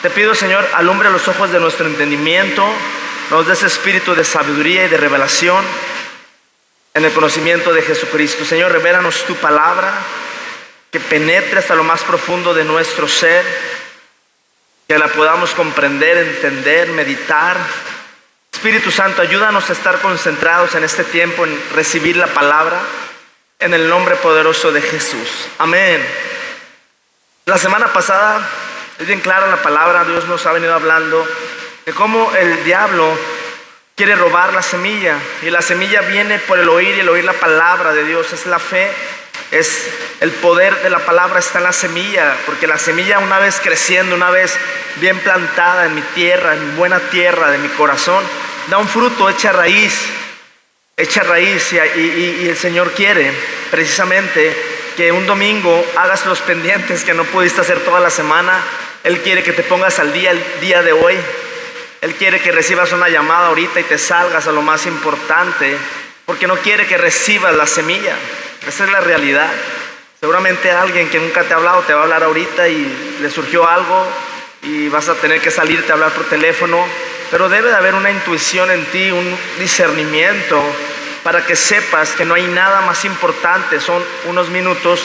Te pido, Señor, alumbre los ojos de nuestro entendimiento, nos des espíritu de sabiduría y de revelación en el conocimiento de Jesucristo. Señor, revélanos tu palabra, que penetre hasta lo más profundo de nuestro ser, que la podamos comprender, entender, meditar. Espíritu Santo, ayúdanos a estar concentrados en este tiempo, en recibir la palabra, en el nombre poderoso de Jesús. Amén. La semana pasada, es bien clara la palabra, Dios nos ha venido hablando de cómo el diablo quiere robar la semilla, y la semilla viene por el oír, y el oír la palabra de Dios, es la fe, es el poder de la palabra está en la semilla, porque la semilla, una vez creciendo, una vez bien plantada en mi tierra, en buena tierra de mi corazón, da un fruto, echa raíz, y el Señor quiere precisamente que un domingo hagas los pendientes que no pudiste hacer toda la semana. Él quiere que te pongas al día el día de hoy. Él quiere que recibas una llamada ahorita y te salgas a lo más importante, porque no quiere que recibas la semilla. Esa es la realidad. Seguramente alguien que nunca te ha hablado te va a hablar ahorita y le surgió algo y vas a tener que salirte a hablar por teléfono, pero debe de haber una intuición en ti, un discernimiento para que sepas que no hay nada más importante. Son unos minutos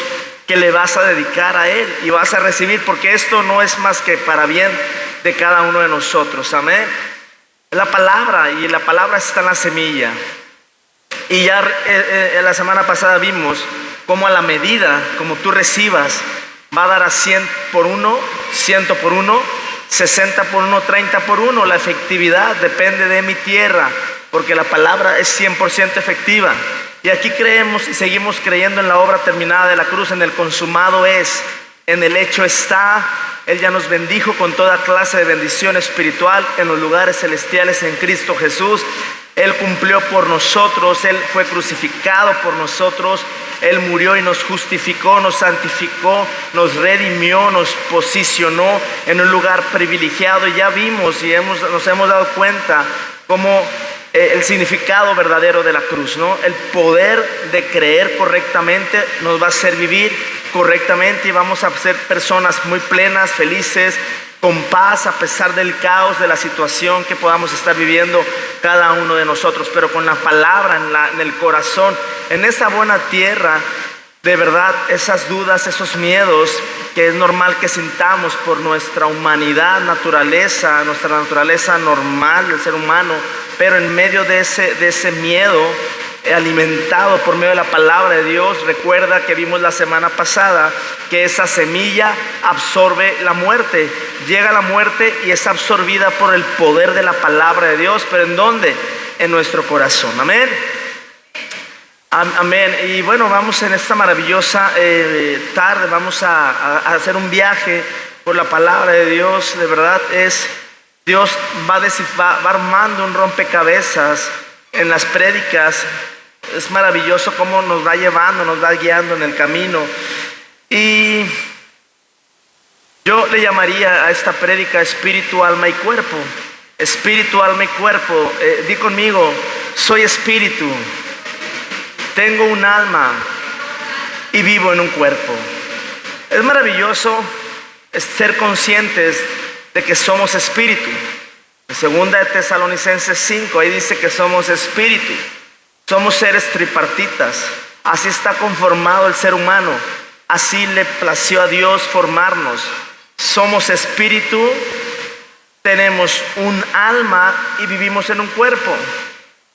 que le vas a dedicar a Él y vas a recibir, porque esto no es más que para bien de cada uno de nosotros. Amén. La palabra, y la palabra está en la semilla. Y ya la semana pasada vimos cómo a la medida como tú recibas, va a dar a 100 por 1, 100 por 1, 60 por 1, 30 por 1. La efectividad depende de mi tierra, porque la palabra es 100% efectiva. Y aquí creemos y seguimos creyendo en la obra terminada de la cruz, en el consumado es, en el hecho está. Él ya nos bendijo con toda clase de bendición espiritual en los lugares celestiales en Cristo Jesús. Él cumplió por nosotros, Él fue crucificado por nosotros, Él murió y nos justificó, nos santificó, nos redimió, nos posicionó en un lugar privilegiado. Y ya vimos y nos hemos dado cuenta cómo el significado verdadero de la cruz, ¿no? El poder de creer correctamente nos va a hacer vivir correctamente y vamos a ser personas muy plenas, felices, con paz a pesar del caos, de la situación que podamos estar viviendo cada uno de nosotros, pero con la palabra en el corazón, en esa buena tierra. De verdad, esas dudas, esos miedos que es normal que sintamos por nuestra humanidad, nuestra naturaleza normal del ser humano, pero en medio de ese miedo, alimentado por medio de la palabra de Dios, recuerda que vimos la semana pasada que esa semilla absorbe la muerte, llega la muerte y es absorbida por el poder de la palabra de Dios. ¿Pero en dónde? En nuestro corazón. Amén. Amén. Y bueno, vamos en esta maravillosa tarde, vamos a hacer un viaje por la palabra de Dios. De verdad Dios va armando un rompecabezas en las prédicas. Es maravilloso cómo nos va llevando, nos va guiando en el camino. Y yo le llamaría a esta prédica espíritu, alma y cuerpo. Espíritu, alma y cuerpo. Di conmigo, soy espíritu, tengo un alma y vivo en un cuerpo. Es maravilloso ser conscientes de que somos espíritu. En 2 de Tesalonicenses 5, ahí dice que somos espíritu. Somos seres tripartitas. Así está conformado el ser humano. Así le plació a Dios formarnos. Somos espíritu, tenemos un alma y vivimos en un cuerpo.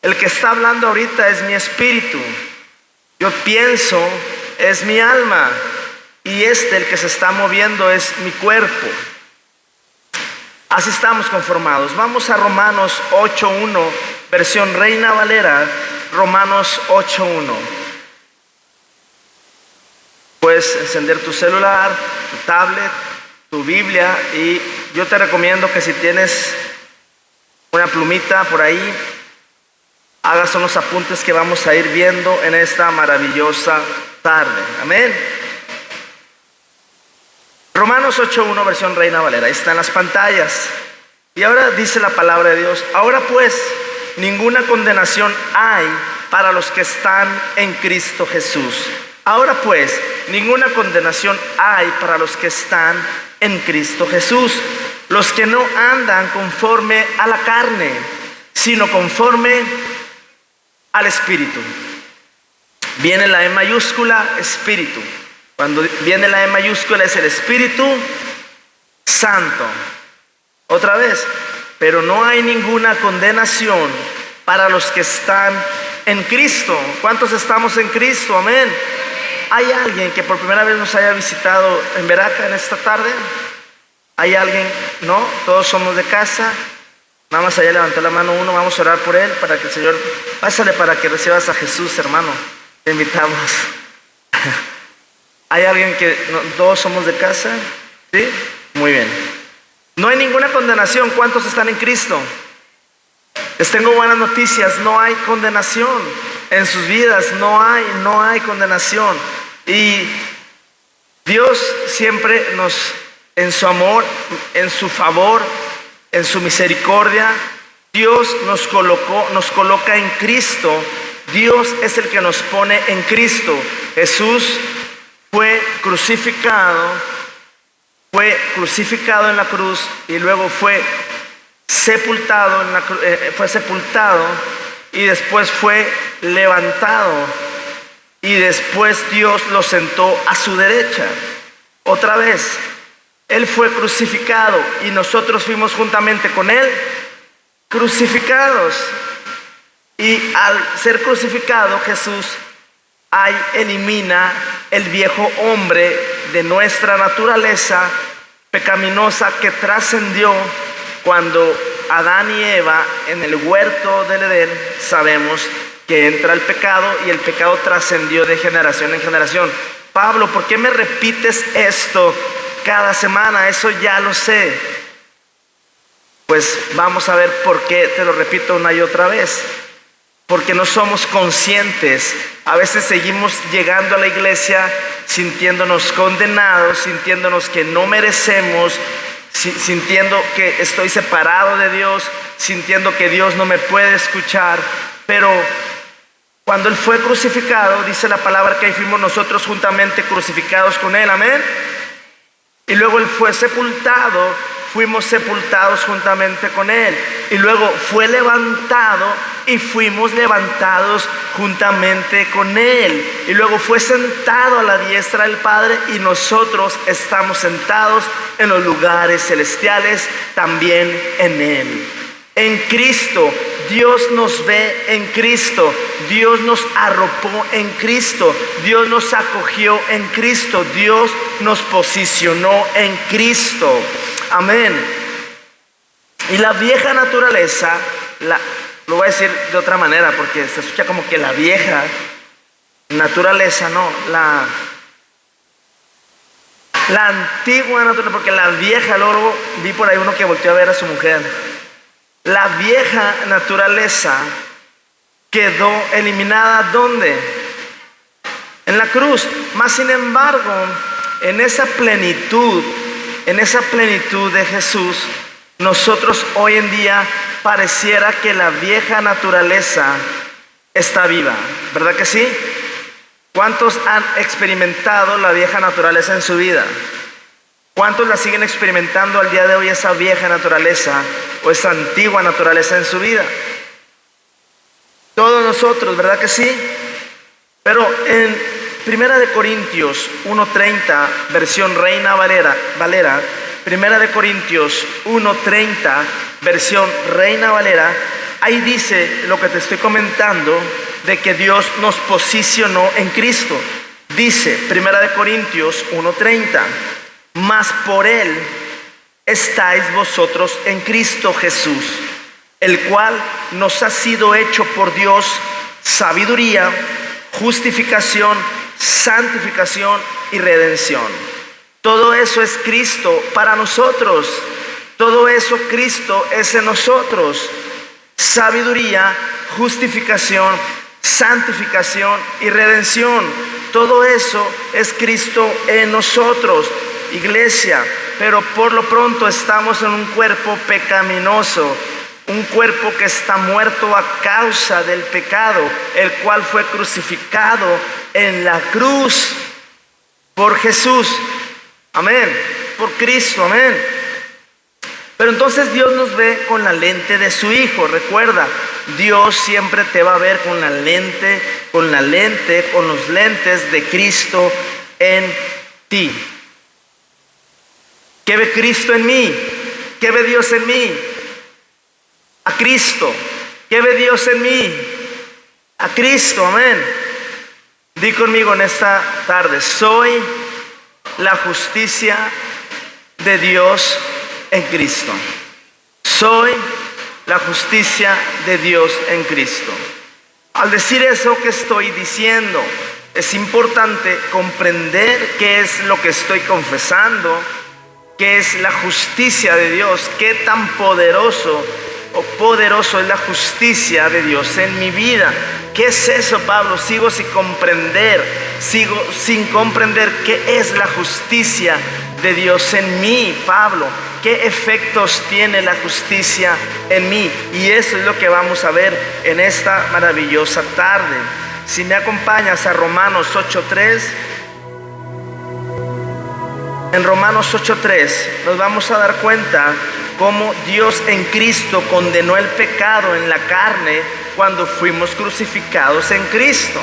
El que está hablando ahorita es mi espíritu. Yo pienso, es mi alma. Y el que se está moviendo es mi cuerpo. Así estamos conformados. Vamos a Romanos 8:1, versión Reina Valera. Romanos 8:1. Puedes encender tu celular, tu tablet, tu Biblia, y yo te recomiendo que si tienes una plumita por ahí, hagas unos apuntes que vamos a ir viendo en esta maravillosa tarde. Amén. Romanos 8:1, versión Reina Valera. Ahí está en las pantallas. Y ahora dice la palabra de Dios: ahora pues, ninguna condenación hay para los que están en Cristo Jesús. Ahora pues, ninguna condenación hay para los que están en Cristo Jesús. los que no andan conforme a la carne, sino conforme al Espíritu. Viene la E mayúscula, Espíritu. Cuando viene la E mayúscula es el Espíritu Santo. Otra vez, pero no hay ninguna condenación para los que están en Cristo. ¿Cuántos estamos en Cristo? Amén. ¿Hay alguien que por primera vez nos haya visitado en Veraca en esta tarde? ¿Hay alguien? ¿No? Todos somos de casa. Nada más allá levantó la mano uno. Vamos a orar por él para que el Señor, pásale para que recibas a Jesús, hermano. Te invitamos. ¿Hay alguien que todos somos de casa? ¿Sí? Muy bien. No hay ninguna condenación. ¿Cuántos están en Cristo? Les tengo buenas noticias. No hay condenación en sus vidas. No hay condenación. Y Dios siempre nos, en su amor, en su favor, en su misericordia, Dios nos coloca en Cristo. Dios es el que nos pone en Cristo. Jesús fue crucificado en la cruz y luego fue sepultado y después fue levantado y después Dios lo sentó a su derecha. Otra vez, Él fue crucificado y nosotros fuimos juntamente con Él crucificados. Y al ser crucificado, Jesús elimina el viejo hombre de nuestra naturaleza pecaminosa que trascendió cuando Adán y Eva en el huerto del Edén. Sabemos que entra el pecado y el pecado trascendió de generación en generación. Pablo, ¿por qué me repites esto cada semana? Eso ya lo sé. Pues vamos a ver por qué te lo repito una y otra vez. Porque no somos conscientes. A veces seguimos llegando a la iglesia sintiéndonos condenados, sintiéndonos que no merecemos, sintiendo que estoy separado de Dios, sintiendo que Dios no me puede escuchar. Pero cuando Él fue crucificado, dice la palabra que ahí fuimos nosotros juntamente crucificados con Él, amén. Y luego Él fue sepultado, fuimos sepultados juntamente con Él. Y luego fue levantado y fuimos levantados juntamente con Él. Y luego fue sentado a la diestra del Padre y nosotros estamos sentados en los lugares celestiales también en Él. En Cristo, Dios nos ve en Cristo, Dios nos arropó en Cristo, Dios nos acogió en Cristo, Dios nos posicionó en Cristo. Amén. Y la vieja naturaleza, lo voy a decir de otra manera porque se escucha como que la vieja naturaleza, no, la antigua naturaleza, porque la vieja, luego vi por ahí uno que volteó a ver a su mujer. La vieja naturaleza quedó eliminada, ¿dónde? En la cruz. Mas sin embargo, en esa plenitud de Jesús, nosotros hoy en día pareciera que la vieja naturaleza está viva, ¿verdad que sí? ¿Cuántos han experimentado la vieja naturaleza en su vida? ¿Cuántos la siguen experimentando al día de hoy, esa vieja naturaleza o esa antigua naturaleza en su vida? Todos nosotros, ¿verdad que sí? Pero en 1 Corintios 1:30, versión Reina Valera, 1 Corintios 1:30, versión Reina Valera, ahí dice lo que te estoy comentando de que Dios nos posicionó en Cristo. Dice 1 Corintios 1:30, mas por Él estáis vosotros en Cristo Jesús, el cual nos ha sido hecho por Dios sabiduría, justificación, santificación y redención. Todo eso es Cristo para nosotros. Todo eso Cristo es en nosotros. Sabiduría, justificación, santificación y redención. Todo eso es Cristo en nosotros, iglesia. Pero por lo pronto estamos en un cuerpo pecaminoso, un cuerpo que está muerto a causa del pecado, el cual fue crucificado en la cruz por Jesús. Amén. Por Cristo, amén. Pero entonces Dios nos ve con la lente de su Hijo. Recuerda, Dios siempre te va a ver con los lentes de Cristo en ti. ¿Qué ve Cristo en mí? ¿Qué ve Dios en mí? A Cristo. ¿Qué ve Dios en mí? A Cristo, amén. Di conmigo en esta tarde: soy la justicia de Dios en Cristo. Soy la justicia de Dios en Cristo. Al decir eso que estoy diciendo, es importante comprender qué es lo que estoy confesando, qué es la justicia de Dios, qué tan poderoso es la justicia de Dios en mi vida. ¿Qué es eso, Pablo? Sigo sin comprender qué es la justicia de Dios en mí, Pablo. ¿Qué efectos tiene la justicia en mí? Y eso es lo que vamos a ver en esta maravillosa tarde. Si me acompañas a Romanos 8:3. En Romanos 8:3 nos vamos a dar cuenta cómo Dios en Cristo condenó el pecado en la carne cuando fuimos crucificados en Cristo.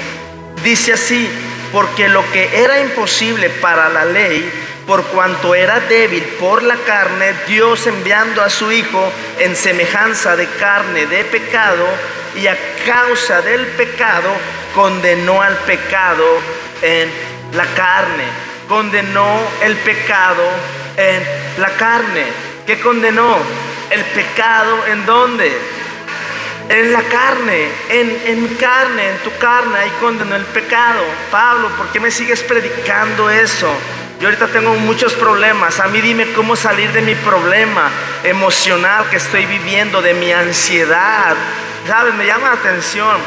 Dice así: porque lo que era imposible para la ley, por cuanto era débil por la carne, Dios, enviando a su Hijo en semejanza de carne de pecado, y a causa del pecado condenó al pecado en la carne. Condenó el pecado en la carne. ¿Qué condenó? El pecado, ¿en dónde? En la carne, en mi carne, en tu carne. Ahí condenó el pecado. Pablo, ¿por qué me sigues predicando eso? Yo ahorita tengo muchos problemas. A mí dime cómo salir de mi problema emocional que estoy viviendo, de mi ansiedad. ¿Sabes? Me llama la atención.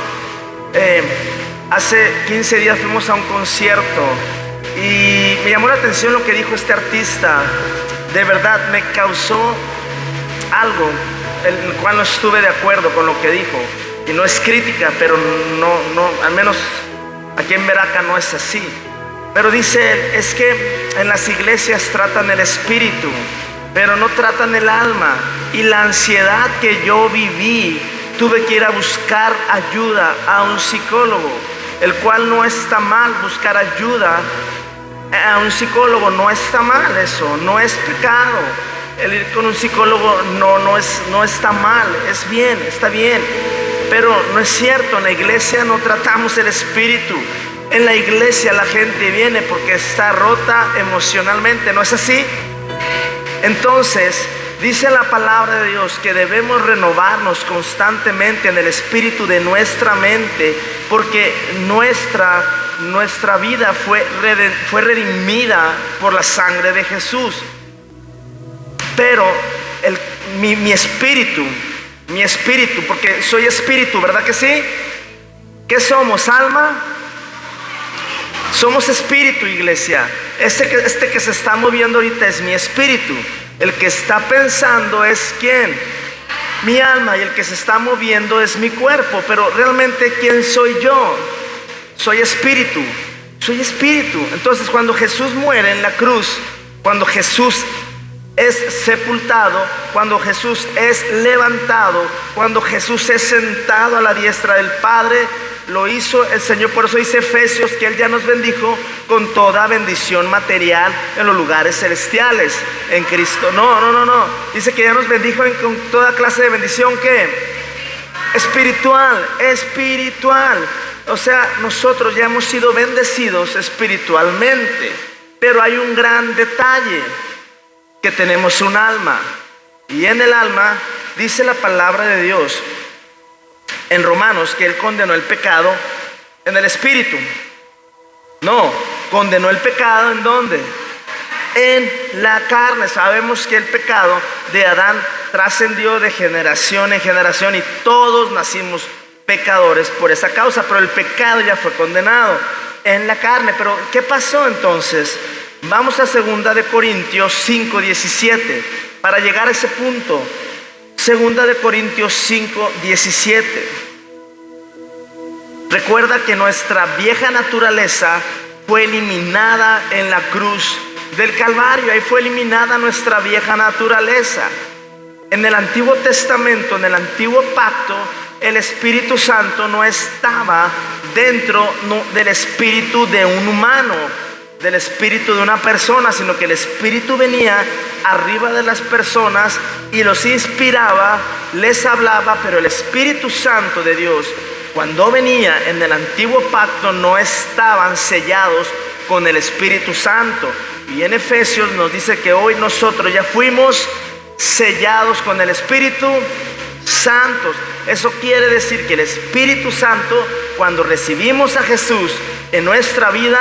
Hace 15 días fuimos a un concierto y me llamó la atención lo que dijo este artista. De verdad me causó algo en el cual no estuve de acuerdo con lo que dijo. Y no es crítica, pero no, al menos aquí en Veraca no es así. Pero dice él, es que en las iglesias tratan el espíritu, pero no tratan el alma. Y la ansiedad que yo viví, tuve que ir a buscar ayuda a un psicólogo, el cual no está mal buscar ayuda a un psicólogo, no está mal, eso no es pecado. El ir con un psicólogo no está mal, es bien, está bien. Pero no es cierto, en la iglesia no tratamos el espíritu. En la iglesia la gente viene porque está rota emocionalmente, ¿no es así? Entonces, dice la palabra de Dios que debemos renovarnos constantemente en el espíritu de nuestra mente, porque nuestra vida fue redimida por la sangre de Jesús. Pero mi espíritu, porque soy espíritu, ¿verdad que sí? ¿Qué somos? ¿Alma? Somos espíritu, iglesia. Este que se está moviendo ahorita es mi espíritu. El que está pensando es ¿quién? Mi alma. Y el que se está moviendo es mi cuerpo. Pero realmente ¿quién soy yo? Soy espíritu. Soy espíritu. Entonces cuando Jesús muere en la cruz, cuando Jesús es sepultado, cuando Jesús es levantado, cuando Jesús es sentado a la diestra del Padre, lo hizo el Señor. Por eso dice Efesios que Él ya nos bendijo con toda bendición material en los lugares celestiales en Cristo. No. Dice que ya nos bendijo con toda clase de bendición. ¿Qué? Espiritual. O sea, nosotros ya hemos sido bendecidos espiritualmente. Pero hay un gran detalle, que tenemos un alma. Y en el alma dice la palabra de Dios en Romanos que Él condenó el pecado en el espíritu. No, condenó el pecado ¿en dónde? En la carne. Sabemos que el pecado de Adán trascendió de generación en generación y todos nacimos pecadores por esa causa, pero el pecado ya fue condenado en la carne. Pero ¿qué pasó entonces? Vamos a 2 de Corintios 5:17 para llegar a ese punto. 2 de Corintios 5:17. Recuerda que nuestra vieja naturaleza fue eliminada en la cruz del Calvario. Ahí fue eliminada nuestra vieja naturaleza. En el Antiguo Testamento, en el Antiguo Pacto, el Espíritu Santo no estaba dentro del espíritu de un humano, del espíritu de una persona, sino que el Espíritu venía arriba de las personas y los inspiraba, les hablaba, pero el Espíritu Santo de Dios, cuando venía en el Antiguo Pacto, no estaban sellados con el Espíritu Santo. Y en Efesios nos dice que hoy nosotros ya fuimos sellados con el Espíritu Santo. Eso quiere decir que el Espíritu Santo, cuando recibimos a Jesús en nuestra vida,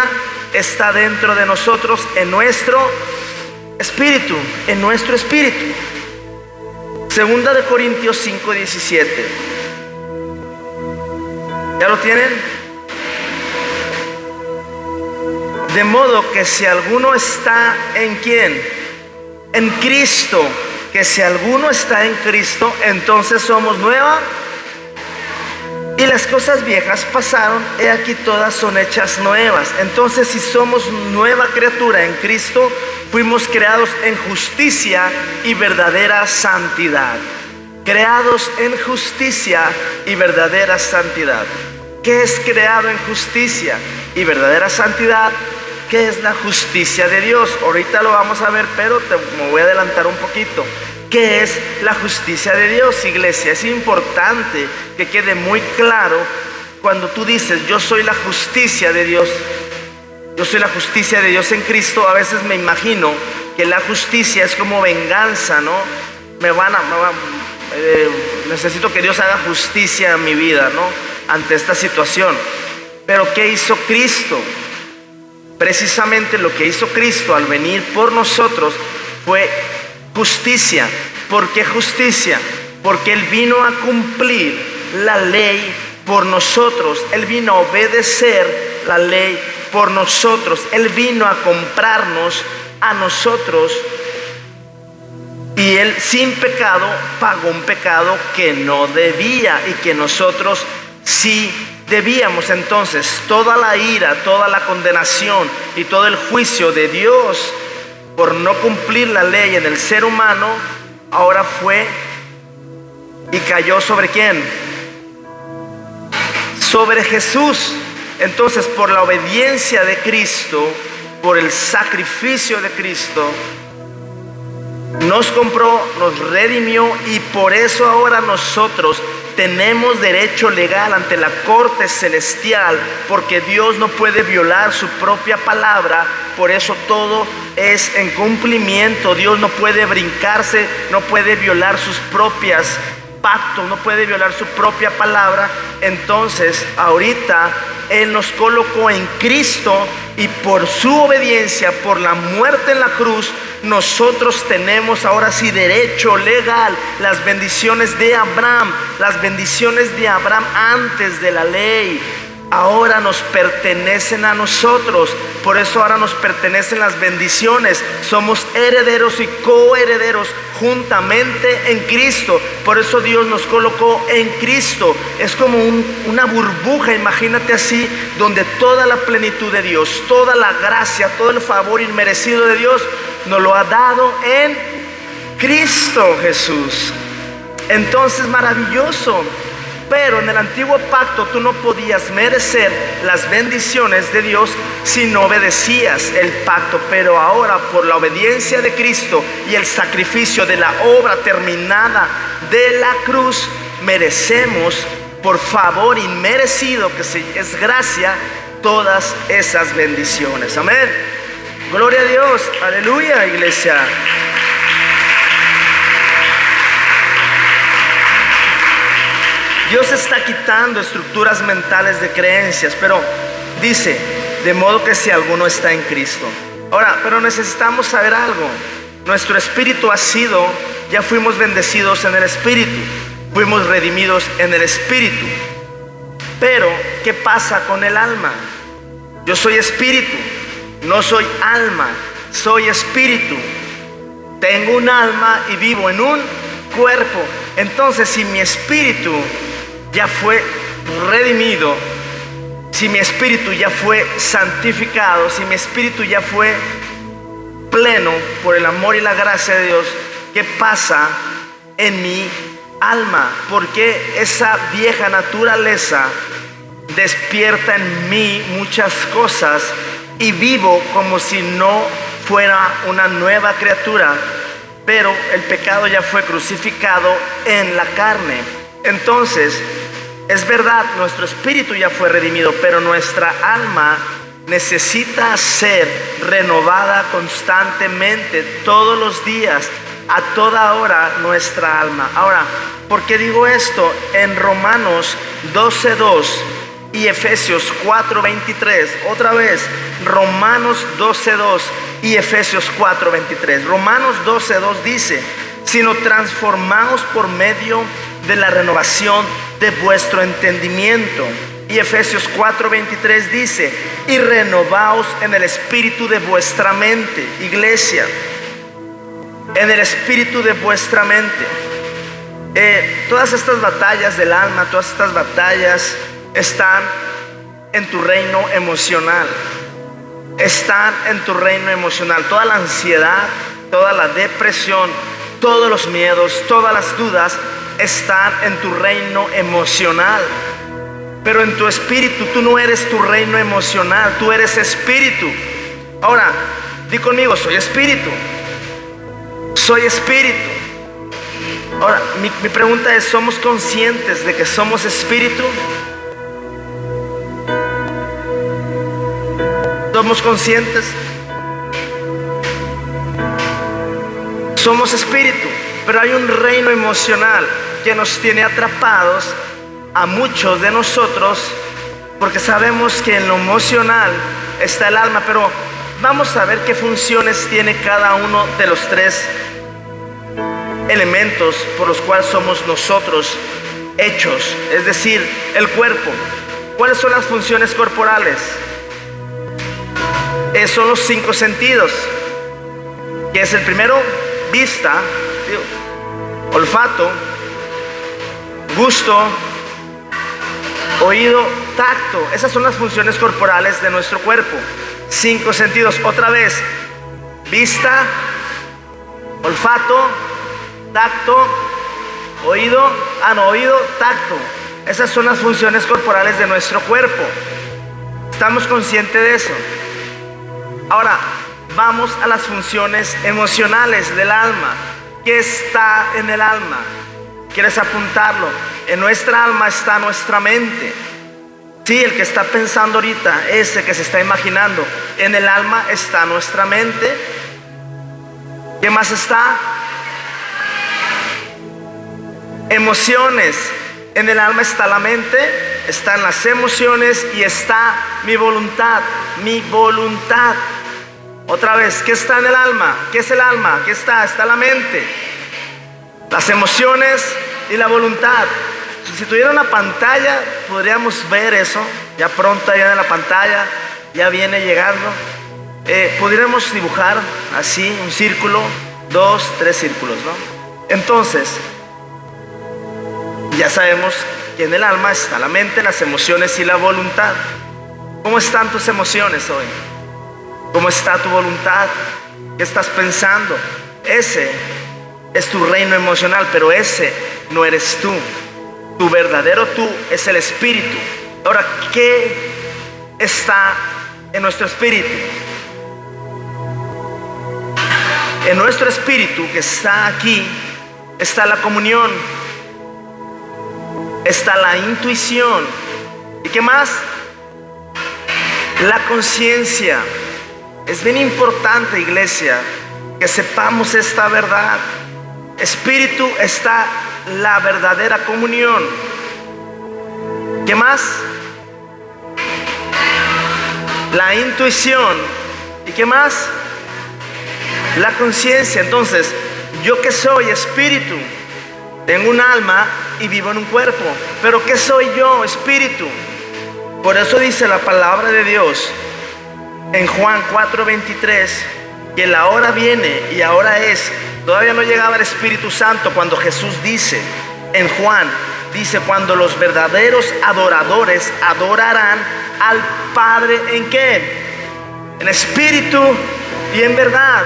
está dentro de nosotros, en nuestro espíritu, en nuestro espíritu. Segunda de Corintios 5:17. ¿Ya lo tienen? De modo que si alguno está en ¿quién? En Cristo. Que si alguno está en Cristo, entonces somos nueva. Y las cosas viejas pasaron, he aquí todas son hechas nuevas. Entonces, si somos nueva criatura en Cristo, fuimos creados en justicia y verdadera santidad. Creados en justicia y verdadera santidad. ¿Qué es creado en justicia y verdadera santidad? ¿Qué es la justicia de Dios? Ahorita lo vamos a ver, pero me voy a adelantar un poquito. ¿Qué es la justicia de Dios, iglesia? Es importante que quede muy claro cuando tú dices, yo soy la justicia de Dios. Yo soy la justicia de Dios en Cristo. A veces me imagino que la justicia es como venganza, ¿no? Necesito que Dios haga justicia en mi vida, ¿no? Ante esta situación. Pero ¿qué hizo Cristo? Precisamente lo que hizo Cristo al venir por nosotros fue justicia. ¿Por qué justicia? Porque Él vino a cumplir la ley por nosotros. Él vino a obedecer la ley por nosotros. Él vino a comprarnos a nosotros. Y Él sin pecado pagó un pecado que no debía y que nosotros sí debíamos. Entonces toda la ira, toda la condenación y todo el juicio de Dios por no cumplir la ley en el ser humano, ahora fue y cayó ¿sobre quién? Sobre Jesús. Entonces, por la obediencia de Cristo, por el sacrificio de Cristo, nos compró, nos redimió, y por eso ahora nosotros tenemos derecho legal ante la corte celestial, porque Dios no puede violar su propia palabra. Por eso todo es en cumplimiento. Dios no puede brincarse, no puede violar sus propias pactos, no puede violar su propia palabra. Entonces ahorita Él nos colocó en Cristo, y por su obediencia, por la muerte en la cruz, nosotros tenemos ahora sí derecho legal. Las bendiciones de Abraham, las bendiciones de Abraham antes de la ley, ahora nos pertenecen a nosotros. Por eso ahora nos pertenecen las bendiciones. Somos herederos y coherederos juntamente en Cristo. Por eso Dios nos colocó en Cristo. Es como una burbuja, imagínate así, donde toda la plenitud de Dios, toda la gracia, todo el favor inmerecido de Dios nos lo ha dado en Cristo Jesús. Entonces, maravilloso. Pero en el antiguo pacto tú no podías merecer las bendiciones de Dios si no obedecías el pacto. Pero ahora, por la obediencia de Cristo y el sacrificio de la obra terminada de la cruz, merecemos por favor inmerecido, que es gracia, todas esas bendiciones. Amén. Gloria a Dios. Aleluya, iglesia. Dios está quitando estructuras mentales de creencias, pero dice, de modo que si alguno está en Cristo. Ahora, pero necesitamos saber algo. Nuestro espíritu ya fuimos bendecidos en el espíritu, fuimos redimidos en el espíritu. Pero, ¿qué pasa con el alma? Yo soy espíritu, no soy alma, soy espíritu. Tengo un alma y vivo en un cuerpo. Entonces, si mi espíritu ya fue redimido, si mi espíritu ya fue santificado, si mi espíritu ya fue pleno por el amor y la gracia de Dios, ¿qué pasa en mi alma, porque esa vieja naturaleza despierta en mí muchas cosas y vivo como si no fuera una nueva criatura, pero el pecado ya fue crucificado en la carne. Entonces, es verdad, nuestro espíritu ya fue redimido, pero nuestra alma necesita ser renovada constantemente, todos los días, a toda hora, nuestra alma. Ahora, ¿por qué digo esto? En Romanos 12:2 y Efesios 4:23, otra vez, Romanos 12:2 y Efesios 4:23. Romanos 12:2 dice: sino transformaos por medio de la renovación de vuestro entendimiento. Y Efesios 4:23 dice: y renovaos en el espíritu de vuestra mente. Iglesia, en el espíritu de vuestra mente. Todas estas batallas del alma, todas estas batallas están en tu reino emocional. Están en tu reino emocional. Toda la ansiedad, toda la depresión, todos los miedos, todas las dudas están en tu reino emocional. Pero en tu espíritu, tú no eres tu reino emocional, tú eres espíritu. Ahora, di conmigo: soy espíritu. Soy espíritu. Ahora, mi pregunta es: ¿somos conscientes de que somos espíritu? ¿Somos conscientes? Somos espíritu, pero hay un reino emocional que nos tiene atrapados a muchos de nosotros, porque sabemos que en lo emocional está el alma. Pero vamos a ver qué funciones tiene cada uno de los tres elementos por los cuales somos nosotros hechos, es decir, el cuerpo. ¿Cuáles son las funciones corporales? Son los 5 sentidos, que es el primero: vista, olfato, gusto, oído, tacto. Esas son las funciones corporales de nuestro cuerpo. 5 sentidos. Otra vez: vista, olfato, tacto, oído, tacto. Esas son las funciones corporales de nuestro cuerpo. ¿Estamos conscientes de eso? Ahora, vamos a las funciones emocionales del alma. ¿Qué está en el alma? ¿Quieres apuntarlo? En nuestra alma está nuestra mente. Sí, el que está pensando ahorita, ese que se está imaginando. En el alma está nuestra mente. ¿Qué más está? Emociones. En el alma está la mente, están las emociones y está mi voluntad. Mi voluntad. Otra vez, ¿qué está en el alma? ¿Qué es el alma? ¿Qué está? Está la mente, las emociones y la voluntad. Si tuviera una pantalla, podríamos ver eso. Ya pronto ahí en la pantalla, ya viene llegando. Podríamos dibujar así un círculo, 2, 3 círculos, ¿no? Entonces, ya sabemos que en el alma está la mente, las emociones y la voluntad. ¿Cómo están tus emociones hoy? ¿Cómo está tu voluntad? ¿Qué estás pensando? Ese es tu reino emocional, pero ese no eres tú. Tu verdadero tú es el espíritu. Ahora, ¿qué está en nuestro espíritu? En nuestro espíritu que está aquí está la comunión, está la intuición. ¿Y qué más? La conciencia. Es bien importante, iglesia, que sepamos esta verdad. Espíritu está la verdadera comunión. ¿Qué más? La intuición. ¿Y qué más? La conciencia. Entonces, yo que soy espíritu, tengo un alma y vivo en un cuerpo. Pero ¿qué soy yo? Espíritu. Por eso dice la palabra de Dios en Juan 4:23, que la hora viene y ahora es. Todavía no llegaba el Espíritu Santo cuando Jesús dice en Juan, dice: cuando los verdaderos adoradores adorarán al Padre, ¿en qué? En espíritu y en verdad.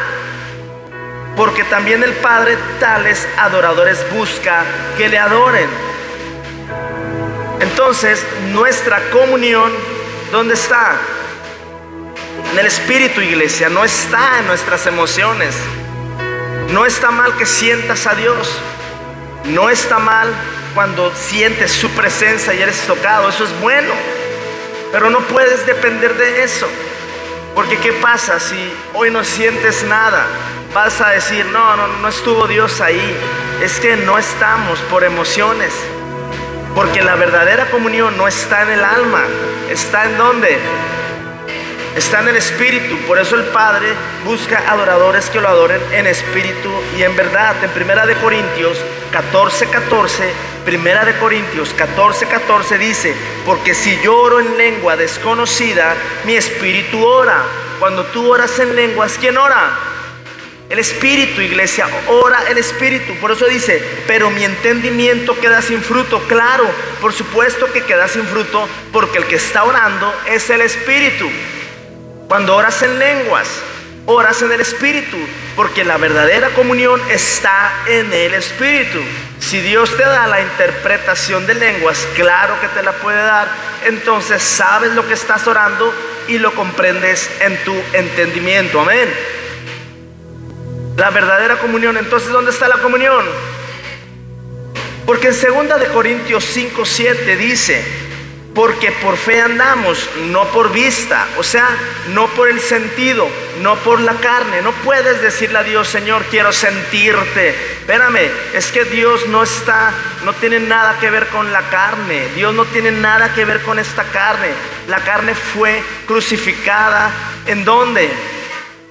porque también el Padre tales adoradores busca que le adoren. Entonces, nuestra comunión, ¿dónde está? En el Espíritu, iglesia, no está en nuestras emociones. No está mal que sientas a Dios. No está mal cuando sientes su presencia y eres tocado. Eso es bueno. Pero no puedes depender de eso. Porque ¿qué pasa si hoy no sientes nada? Vas a decir, no estuvo Dios ahí. Es que no estamos por emociones. Porque la verdadera comunión no está en el alma. ¿Está en dónde? Está en el Espíritu. Por eso el Padre busca adoradores que lo adoren en espíritu y en verdad. En Primera de Corintios 14:14, Primera de Corintios 14:14 dice: porque si yo oro en lengua desconocida, mi espíritu ora. Cuando tú oras en lenguas, ¿quién ora? El Espíritu, iglesia, ora el Espíritu. Por eso dice, pero mi entendimiento queda sin fruto. Claro, por supuesto que queda sin fruto, porque el que está orando es el Espíritu. Cuando oras en lenguas, oras en el Espíritu, porque la verdadera comunión está en el Espíritu. Si Dios te da la interpretación de lenguas, claro que te la puede dar. Entonces sabes lo que estás orando y lo comprendes en tu entendimiento. Amén. La verdadera comunión. Entonces, ¿dónde está la comunión? Porque en 2 de Corintios 5:7 dice: porque por fe andamos, no por vista. O sea, no por el sentido, no por la carne. No puedes decirle a Dios, Señor, quiero sentirte. Espérame, es que Dios no tiene nada que ver con la carne. Dios no tiene nada que ver con esta carne. La carne fue crucificada. ¿En dónde?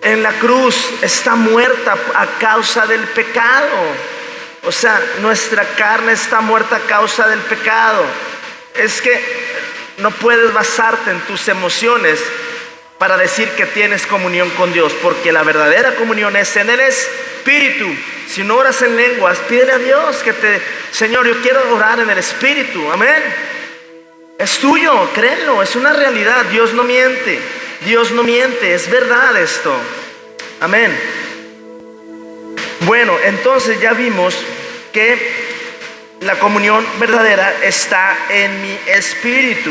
En la cruz. Está muerta a causa del pecado. O sea, nuestra carne está muerta a causa del pecado. Es que no puedes basarte en tus emociones para decir que tienes comunión con Dios, porque la verdadera comunión es en el Espíritu. Si no oras en lenguas, pídele a Dios Señor, yo quiero orar en el Espíritu. Amén. Es tuyo, créelo, es una realidad. Dios no miente. Dios no miente, es verdad esto. Amén. Bueno, entonces ya vimos que la comunión verdadera está en mi espíritu.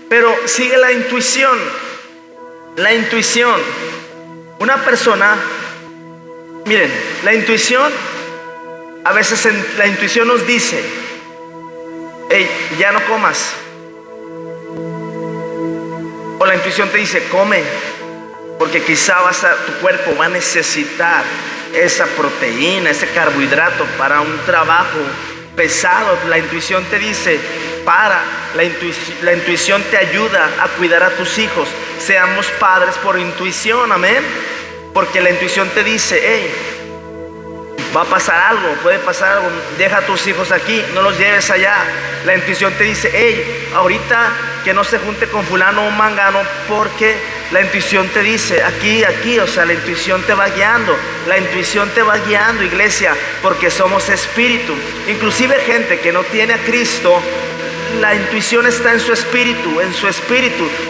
Pero sigue la intuición. La intuición. Una persona, miren, la intuición, a veces la intuición nos dice: hey, ya no comas. O la intuición te dice: come, porque quizá tu cuerpo va a necesitar esa proteína, ese carbohidrato para un trabajo pesado. La intuición te dice: la intuición te ayuda a cuidar a tus hijos. Seamos padres por intuición, amén. Porque la intuición te dice: hey, va a pasar algo, puede pasar algo, deja a tus hijos aquí, no los lleves allá. La intuición te dice: hey, ahorita que no se junte con fulano o mangano, porque la intuición te dice aquí, o sea, la intuición te va guiando. La intuición te va guiando, iglesia, porque somos espíritu. Inclusive gente que no tiene a Cristo, la intuición está en su espíritu,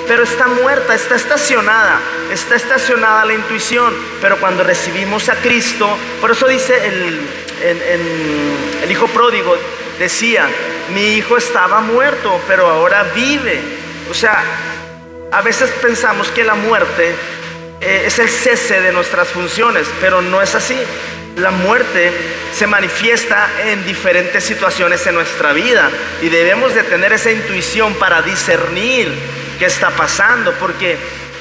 pero está muerta, está estacionada la intuición. Pero cuando recibimos a Cristo, por eso dice el hijo pródigo, decía: mi hijo estaba muerto, pero ahora vive. O sea, a veces pensamos que la muerte es el cese de nuestras funciones, pero no es así. La muerte se manifiesta en diferentes situaciones en nuestra vida y debemos de tener esa intuición para discernir qué está pasando, porque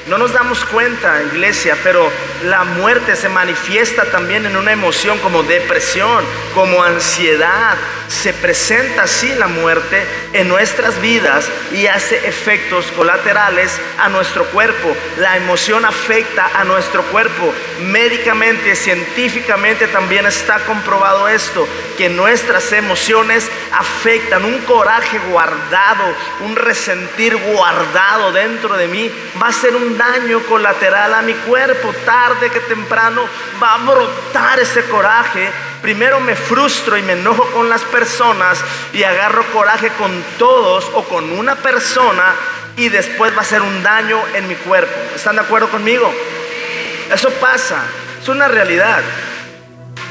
no nos damos cuenta, iglesia, pero la muerte se manifiesta también en una emoción como depresión, como ansiedad. Se presenta así la muerte en nuestras vidas y hace efectos colaterales a nuestro cuerpo. La emoción afecta a nuestro cuerpo. Médicamente, científicamente también está comprobado esto, que nuestras emociones afectan. Un coraje guardado, un resentir guardado dentro de mí va a ser un daño colateral a mi cuerpo. Tarde que temprano va a brotar ese coraje. Primero me frustro y me enojo con las personas y agarro coraje con todos o con una persona, y después va a ser un daño en mi cuerpo. ¿Están de acuerdo conmigo? Eso pasa, es una realidad.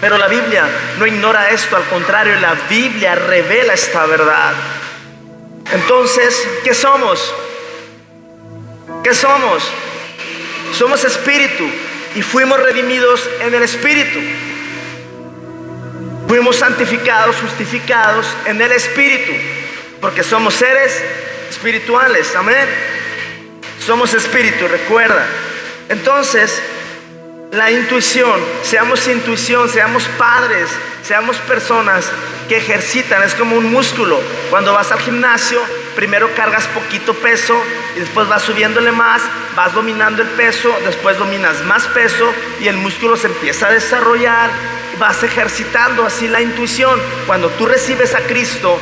Pero la Biblia no ignora esto, al contrario, la Biblia revela esta verdad. Entonces, ¿qué somos? ¿Qué somos? Somos espíritu y fuimos redimidos en el espíritu. Fuimos santificados, justificados en el espíritu, porque somos seres espirituales. Amén. Somos espíritu, recuerda. Entonces, la intuición, seamos padres, seamos personas que ejercitan, es como un músculo. Cuando vas al gimnasio, primero cargas poquito peso y después vas subiéndole más, vas dominando el peso, después dominas más peso y el músculo se empieza a desarrollar, vas ejercitando así la intuición. Cuando tú recibes a Cristo,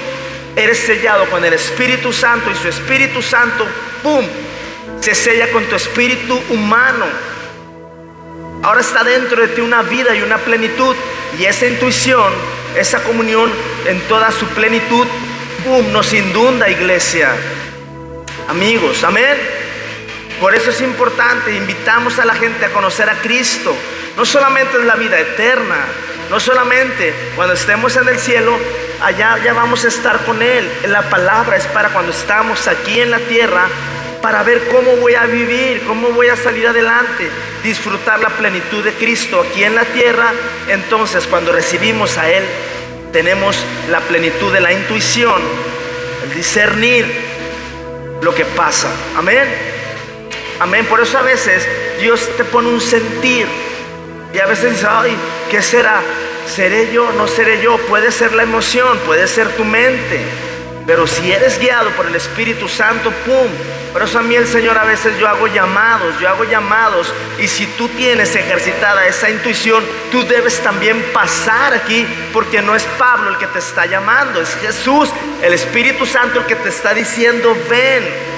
eres sellado con el Espíritu Santo y su Espíritu Santo, ¡pum!, se sella con tu espíritu humano. Ahora está dentro de ti una vida y una plenitud, y esa intuición, esa comunión en toda su plenitud, ¡pum!, nos inunda, iglesia, amigos, amén. Por eso es importante, invitamos a la gente a conocer a Cristo. No solamente es la vida eterna, no solamente cuando estemos en el cielo, allá ya vamos a estar con Él. La palabra es para cuando estamos aquí en la tierra, para ver cómo voy a vivir, cómo voy a salir adelante, disfrutar la plenitud de Cristo aquí en la tierra. Entonces, cuando recibimos a Él, tenemos la plenitud de la intuición, el discernir lo que pasa. Amén. Amén. Por eso a veces Dios te pone un sentir y a veces dices, ay, ¿qué será? ¿Seré yo? ¿No seré yo? Puede ser la emoción, puede ser tu mente, pero si eres guiado por el Espíritu Santo, ¡pum! Por eso a mí el Señor a veces yo hago llamados, y si tú tienes ejercitada esa intuición, tú debes también pasar aquí, porque no es Pablo el que te está llamando, es Jesús, el Espíritu Santo el que te está diciendo, ven.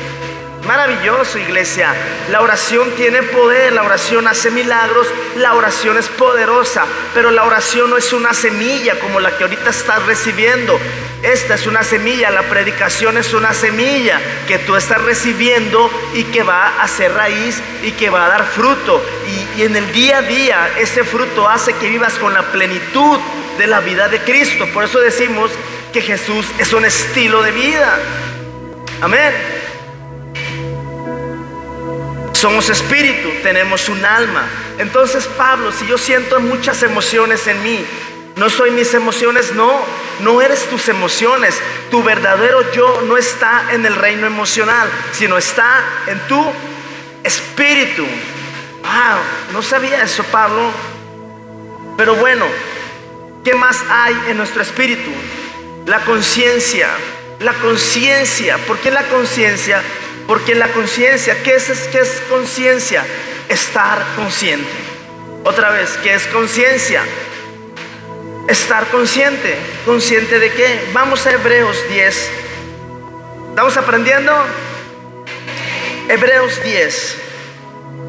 Maravilloso, iglesia. La oración tiene poder, la oración hace milagros, la oración es poderosa, pero la oración no es una semilla como la que ahorita estás recibiendo. Esta es una semilla, la predicación es una semilla que tú estás recibiendo y que va a hacer raíz y que va a dar fruto. Y en el día a día ese fruto hace que vivas con la plenitud de la vida de Cristo. Por eso decimos que Jesús es un estilo de vida. Amén. Somos espíritu, tenemos un alma. Entonces, Pablo, si yo siento muchas emociones en mí, no soy mis emociones, no eres tus emociones. Tu verdadero yo no está en el reino emocional, sino está en tu espíritu. Wow, no sabía eso, Pablo. Pero bueno, ¿qué más hay en nuestro espíritu? La conciencia. La conciencia. ¿Por qué la conciencia? Porque la conciencia, ¿qué es conciencia? Estar consciente. Otra vez, ¿qué es conciencia? Estar consciente. ¿Consciente de qué? Vamos a Hebreos 10. ¿Estamos aprendiendo? Hebreos 10.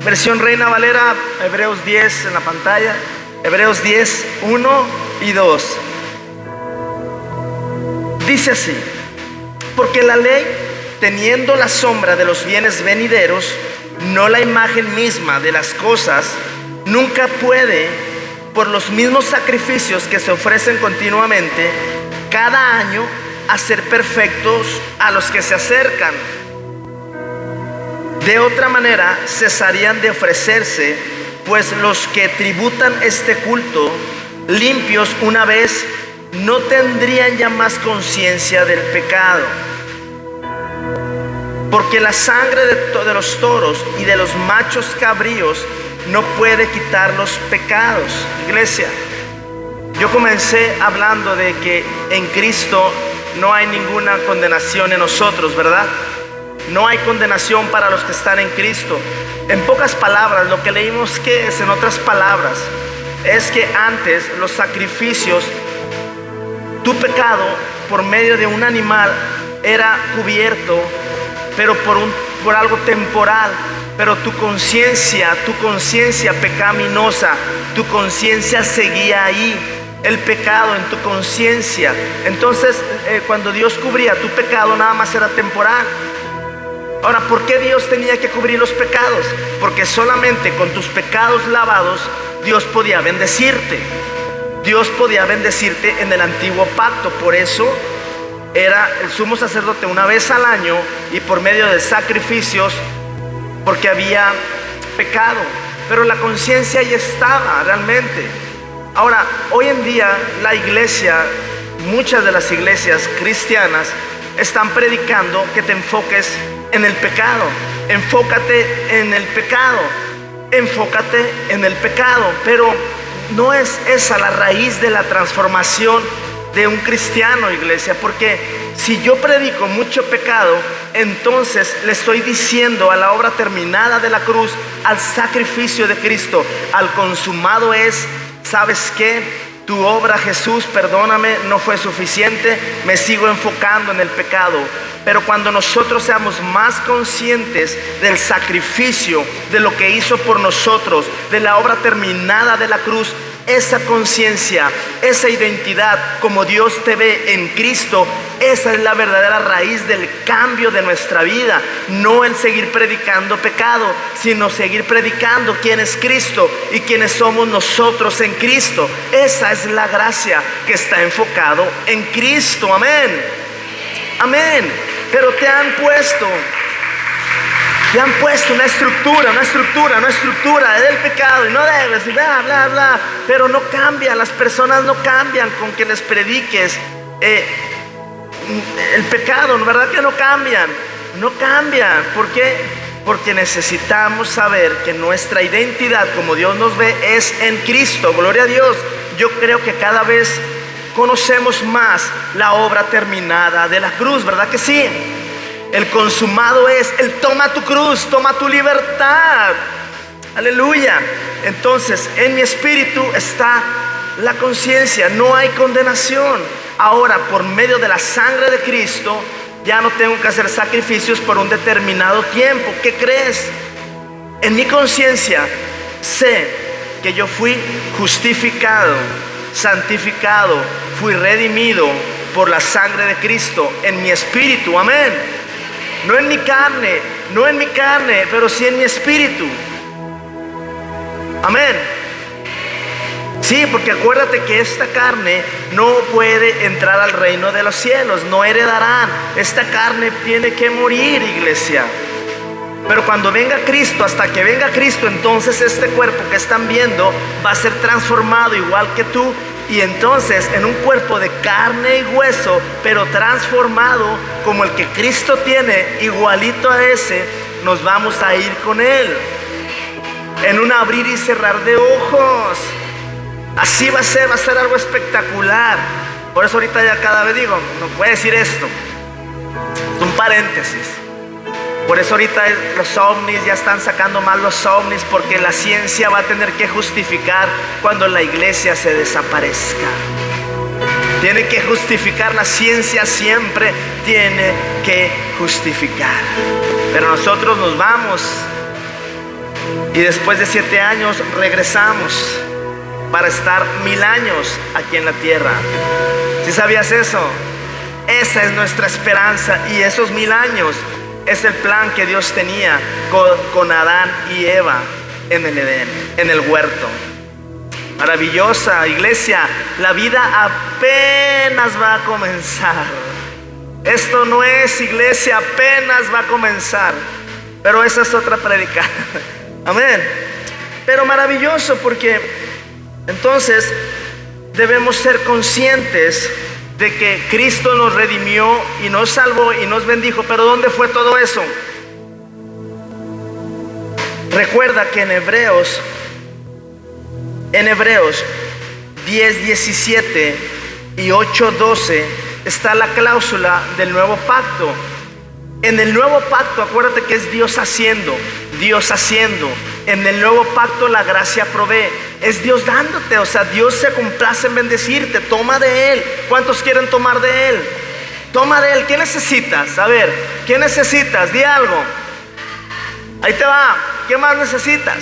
Versión Reina Valera, Hebreos 10 en la pantalla. Hebreos 10, 1 y 2. Dice así: porque la ley, teniendo la sombra de los bienes venideros, no la imagen misma de las cosas, nunca puede, por los mismos sacrificios que se ofrecen continuamente cada año, hacer perfectos a los que se acercan. De otra manera cesarían de ofrecerse, pues los que tributan este culto, limpios una vez, no tendrían ya más conciencia del pecado. Porque la sangre de los toros y de los machos cabríos no puede quitar los pecados. Iglesia, yo comencé hablando de que en Cristo no hay ninguna condenación en nosotros, ¿verdad? No hay condenación para los que están en Cristo. En pocas palabras, lo que leímos, ¿qué es? En otras palabras, es que antes los sacrificios, tu pecado por medio de un animal era cubierto, pero por algo temporal. Pero tu conciencia pecaminosa, tu conciencia seguía ahí, el pecado en tu conciencia. Entonces, cuando Dios cubría tu pecado, nada más era temporal. Ahora, ¿por qué Dios tenía que cubrir los pecados? Porque solamente con tus pecados lavados, Dios podía bendecirte. Dios podía bendecirte en el antiguo pacto. Por eso era el sumo sacerdote una vez al año y por medio de sacrificios, porque había pecado. Pero la conciencia ya estaba realmente. Ahora, hoy en día la iglesia, muchas de las iglesias cristianas están predicando que te enfoques en el pecado. Enfócate en el pecado. Enfócate en el pecado. Pero no es esa la raíz de la transformación de un cristiano, iglesia. Porque si yo predico mucho pecado, entonces le estoy diciendo a la obra terminada de la cruz, al sacrificio de Cristo, al consumado es. ¿Sabes qué? Tu obra, Jesús, perdóname, no fue suficiente. Me sigo enfocando en el pecado. Pero cuando nosotros seamos más conscientes del sacrificio, de lo que hizo por nosotros, de la obra terminada de la cruz, esa conciencia, esa identidad como Dios te ve en Cristo, esa es la verdadera raíz del cambio de nuestra vida. No el seguir predicando pecado, sino seguir predicando quién es Cristo y quiénes somos nosotros en Cristo. Esa es la gracia que está enfocado en Cristo. Amén. Amén. Pero te han puesto una estructura del pecado, y no debes, y bla, bla, bla. Pero no cambian, las personas no cambian con que les prediques el pecado, ¿verdad que no cambian? No cambian. ¿Por qué? Porque necesitamos saber que nuestra identidad, como Dios nos ve, es en Cristo. Gloria a Dios. Yo creo que cada vez conocemos más la obra terminada de la cruz, ¿verdad que sí? El consumado es el toma tu cruz, toma tu libertad. Aleluya. Entonces, en mi espíritu está la conciencia, no hay condenación. Ahora, por medio de la sangre de Cristo, ya no tengo que hacer sacrificios por un determinado tiempo. ¿Qué crees? En mi conciencia sé que yo fui justificado, santificado, fui redimido por la sangre de Cristo en mi espíritu. Amén. No en mi carne, pero sí en mi espíritu. Amén. Sí, porque acuérdate que esta carne no puede entrar al reino de los cielos, no heredarán. Esta carne tiene que morir, iglesia. Pero cuando venga Cristo, hasta que venga Cristo, entonces este cuerpo que están viendo va a ser transformado igual que tú. Y entonces en un cuerpo de carne y hueso, pero transformado como el que Cristo tiene, igualito a ese, nos vamos a ir con Él. En un abrir y cerrar de ojos. Así va a ser algo espectacular. Por eso ahorita ya cada vez digo, no puedo decir esto. Es un paréntesis. Por eso ahorita los ovnis ya están sacando más los ovnis, porque la ciencia va a tener que justificar cuando la iglesia se desaparezca. Tiene que justificar, la ciencia siempre tiene que justificar. Pero nosotros nos vamos y después de 7 años regresamos para estar 1000 años aquí en la tierra. ¿Sí sabías eso? Esa es nuestra esperanza, y esos 1000 años es el plan que Dios tenía con Adán y Eva en el Edén, en el huerto. Maravillosa iglesia, la vida apenas va a comenzar. Esto no es, iglesia, apenas va a comenzar. Pero esa es otra predicada. Amén. Pero maravilloso, porque entonces debemos ser conscientes de que Cristo nos redimió y nos salvó y nos bendijo. Pero ¿dónde fue todo eso? Recuerda que en Hebreos 10:17 y 8:12 está la cláusula del nuevo pacto. En el nuevo pacto, acuérdate que es Dios haciendo. En el nuevo pacto la gracia provee. Es Dios dándote, o sea, Dios se complace en bendecirte. Toma de Él. ¿Cuántos quieren tomar de Él? Toma de Él. ¿Qué necesitas? A ver, ¿qué necesitas? Di algo. Ahí te va. ¿Qué más necesitas?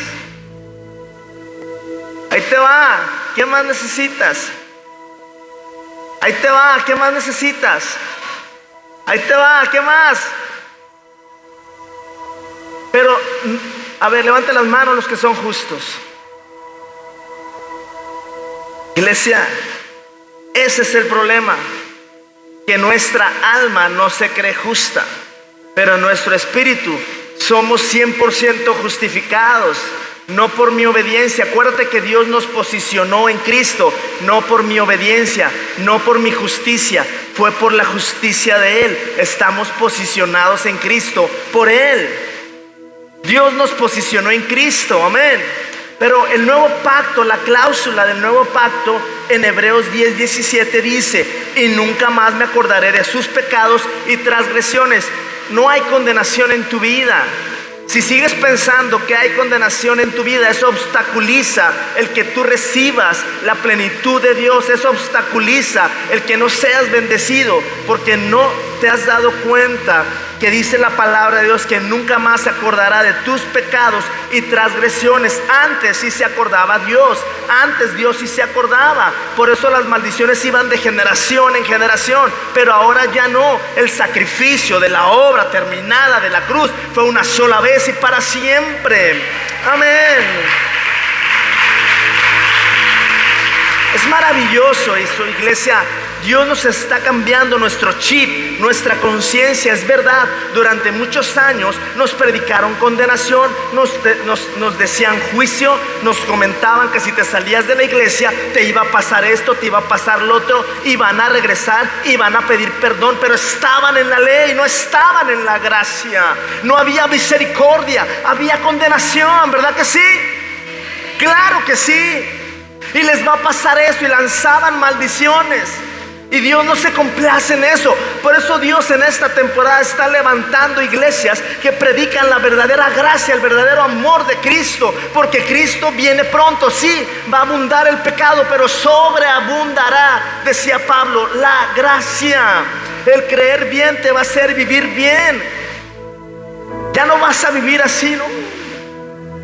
Ahí te va. ¿Qué más necesitas? Ahí te va. ¿Qué más necesitas? Ahí te va. ¿Qué más? Pero, a ver, levanten las manos los que son justos. Iglesia, ese es el problema, que nuestra alma no se cree justa, pero nuestro espíritu somos 100% justificados, no por mi obediencia. Acuérdate que Dios nos posicionó en Cristo, no por mi obediencia, no por mi justicia, fue por la justicia de Él. Estamos posicionados en Cristo por Él. Dios nos posicionó en Cristo, amén. Pero el nuevo pacto, la cláusula del nuevo pacto en Hebreos 10:17 dice: y nunca más me acordaré de sus pecados y transgresiones. No hay condenación en tu vida. Si sigues pensando que hay condenación en tu vida, eso obstaculiza el que tú recibas la plenitud de Dios. Eso obstaculiza el que no seas bendecido, porque no te has dado cuenta que dice la palabra de Dios que nunca más se acordará de tus pecados y transgresiones. Antes sí se acordaba Dios, antes Dios sí se acordaba. Por eso las maldiciones iban de generación en generación, pero ahora ya no. El sacrificio de la obra terminada de la cruz fue una sola vez y para siempre. Amén. Es maravilloso eso, iglesia. Dios nos está cambiando nuestro chip, nuestra conciencia. Es verdad, durante muchos años nos predicaron condenación, nos decían juicio, nos comentaban que si te salías de la iglesia te iba a pasar esto, te iba a pasar lo otro, iban a regresar, iban a pedir perdón, pero estaban en la ley, no estaban en la gracia. No había misericordia, había condenación, ¿verdad que sí? Claro que sí. Y les va a pasar eso, y lanzaban maldiciones. Y Dios no se complace en eso. Por eso Dios en esta temporada está levantando iglesias que predican la verdadera gracia, el verdadero amor de Cristo. Porque Cristo viene pronto. Sí, va a abundar el pecado, pero sobreabundará, decía Pablo, la gracia. El creer bien te va a hacer vivir bien. Ya no vas a vivir así, ¿no?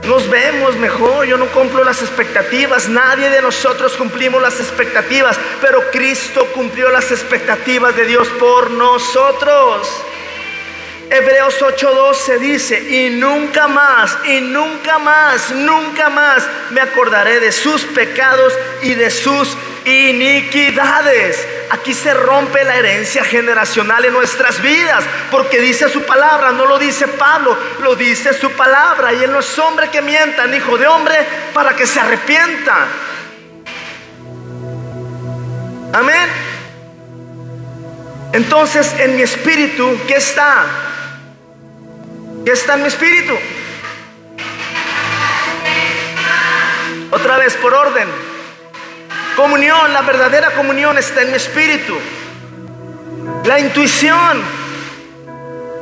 Nos vemos mejor, yo no cumplo las expectativas, nadie de nosotros cumplimos las expectativas, pero Cristo cumplió las expectativas de Dios por nosotros. Hebreos 8:12 dice: y nunca más, y nunca más, nunca más me acordaré de sus pecados y de sus iniquidades. Aquí se rompe la herencia generacional en nuestras vidas, porque dice su palabra, no lo dice Pablo, lo dice su palabra. Y él no es hombre que mienta, ni hijo de hombre para que se arrepienta. Amén. Entonces, en mi espíritu, ¿qué está? ¿Qué está en mi espíritu? Otra vez, por orden. Comunión, la verdadera comunión está en mi espíritu. La intuición,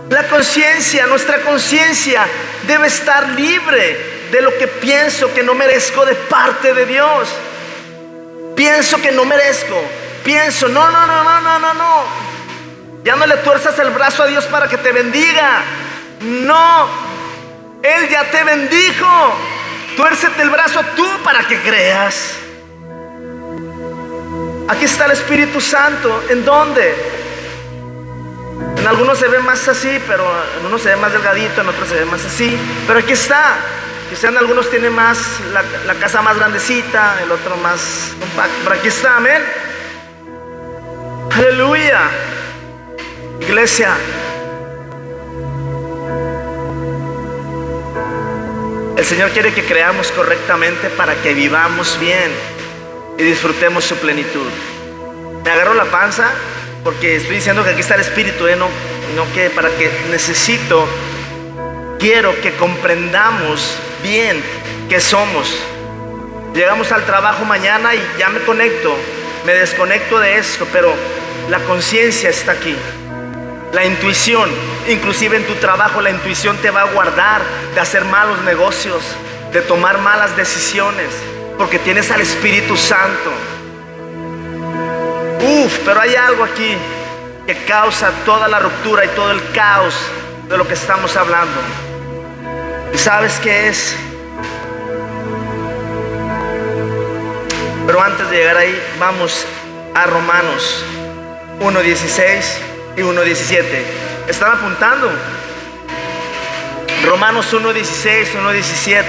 la conciencia, nuestra conciencia debe estar libre de lo que pienso que no merezco de parte de Dios. Pienso que no merezco. Pienso, no. Ya no le tuerzas el brazo a Dios para que te bendiga. No, Él ya te bendijo. Tuércete el brazo tú para que creas. Aquí está el Espíritu Santo. ¿En dónde? En algunos se ve más así, pero en unos se ve más delgadito, en otros se ve más así. Pero aquí está. Quizá en algunos tiene más la casa más grandecita, el otro más compacto. Pero aquí está, amén. Aleluya. Iglesia, el Señor quiere que creamos correctamente para que vivamos bien y disfrutemos su plenitud. Me agarro la panza porque estoy diciendo que aquí está el Espíritu, no que para que quiero que comprendamos bien qué somos. Llegamos al trabajo mañana y ya me desconecto de esto, pero la conciencia está aquí. La intuición, inclusive en tu trabajo, la intuición te va a guardar de hacer malos negocios, de tomar malas decisiones, porque tienes al Espíritu Santo. Pero hay algo aquí que causa toda la ruptura y todo el caos de lo que estamos hablando. ¿Y sabes qué es? Pero antes de llegar ahí, vamos a Romanos 1:16 y 1:17. ¿Están apuntando? Romanos 1:16, 1:17.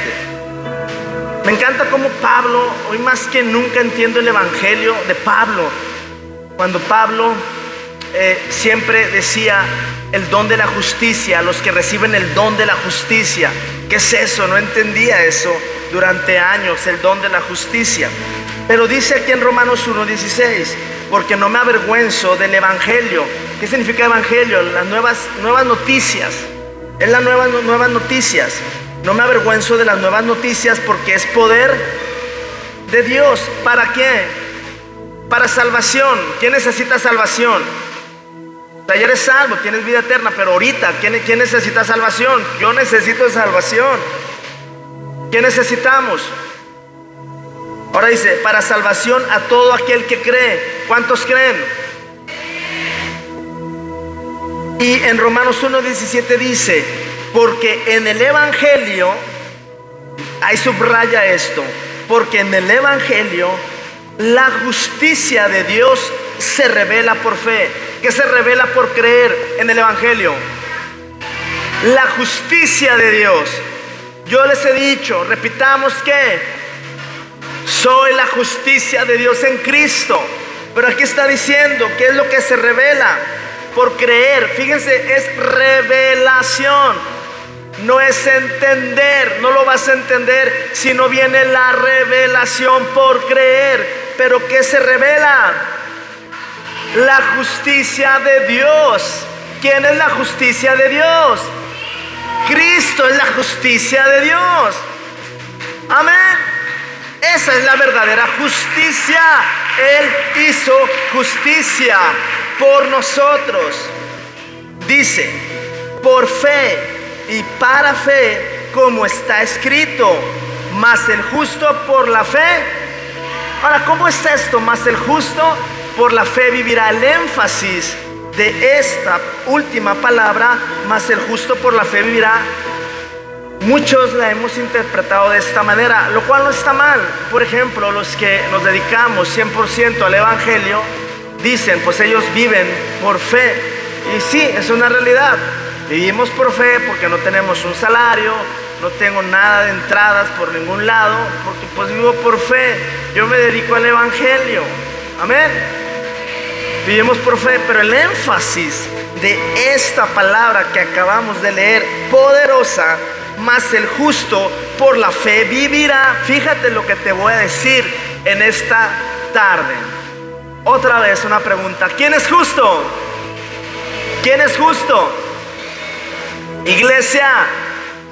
Me encanta cómo Pablo, hoy más que nunca entiendo el evangelio de Pablo. Cuando Pablo siempre decía el don de la justicia, los que reciben el don de la justicia. ¿Qué es eso? No entendía eso durante años, el don de la justicia. Pero dice aquí en Romanos 1:16, porque no me avergüenzo del evangelio. ¿Qué significa evangelio? Las nuevas noticias. Es las nuevas noticias. No me avergüenzo de las nuevas noticias porque es poder de Dios. ¿Para qué? Para salvación. ¿Quién necesita salvación? O sea, ya eres salvo, tienes vida eterna, pero ahorita, ¿quién necesita salvación? Yo necesito salvación. ¿Qué necesitamos? Ahora dice, para salvación a todo aquel que cree. ¿Cuántos creen? Y en Romanos 1:17 dice, porque en el evangelio, ahí subraya esto, porque en el evangelio la justicia de Dios se revela por fe. ¿Qué se revela por creer en el evangelio? La justicia de Dios. Yo les he dicho, repitamos que soy la justicia de Dios en Cristo. Pero aquí está diciendo, ¿qué es lo que se revela? Por creer. Fíjense, es revelación. No es entender, no lo vas a entender si no viene la revelación por creer. Pero ¿qué se revela? La justicia de Dios. ¿Quién es la justicia de Dios? Cristo es la justicia de Dios. Amén. Esa es la verdadera justicia. Él hizo justicia por nosotros. Dice, por fe y para fe, como está escrito, mas el justo por la fe. Ahora, ¿cómo es esto? Mas el justo por la fe vivirá. El énfasis de esta última palabra, mas el justo por la fe vivirá, muchos la hemos interpretado de esta manera, lo cual no está mal. Por ejemplo, los que nos dedicamos 100% al evangelio, dicen, pues ellos viven por fe. Y sí, es una realidad. Vivimos por fe porque no tenemos un salario, no tengo nada de entradas por ningún lado, porque pues vivo por fe. Yo me dedico al evangelio. Amén. Vivimos por fe, pero el énfasis de esta palabra que acabamos de leer, poderosa, mas el justo por la fe vivirá. Fíjate lo que te voy a decir en esta tarde. Otra vez una pregunta. ¿Quién es justo? ¿Quién es justo? Iglesia,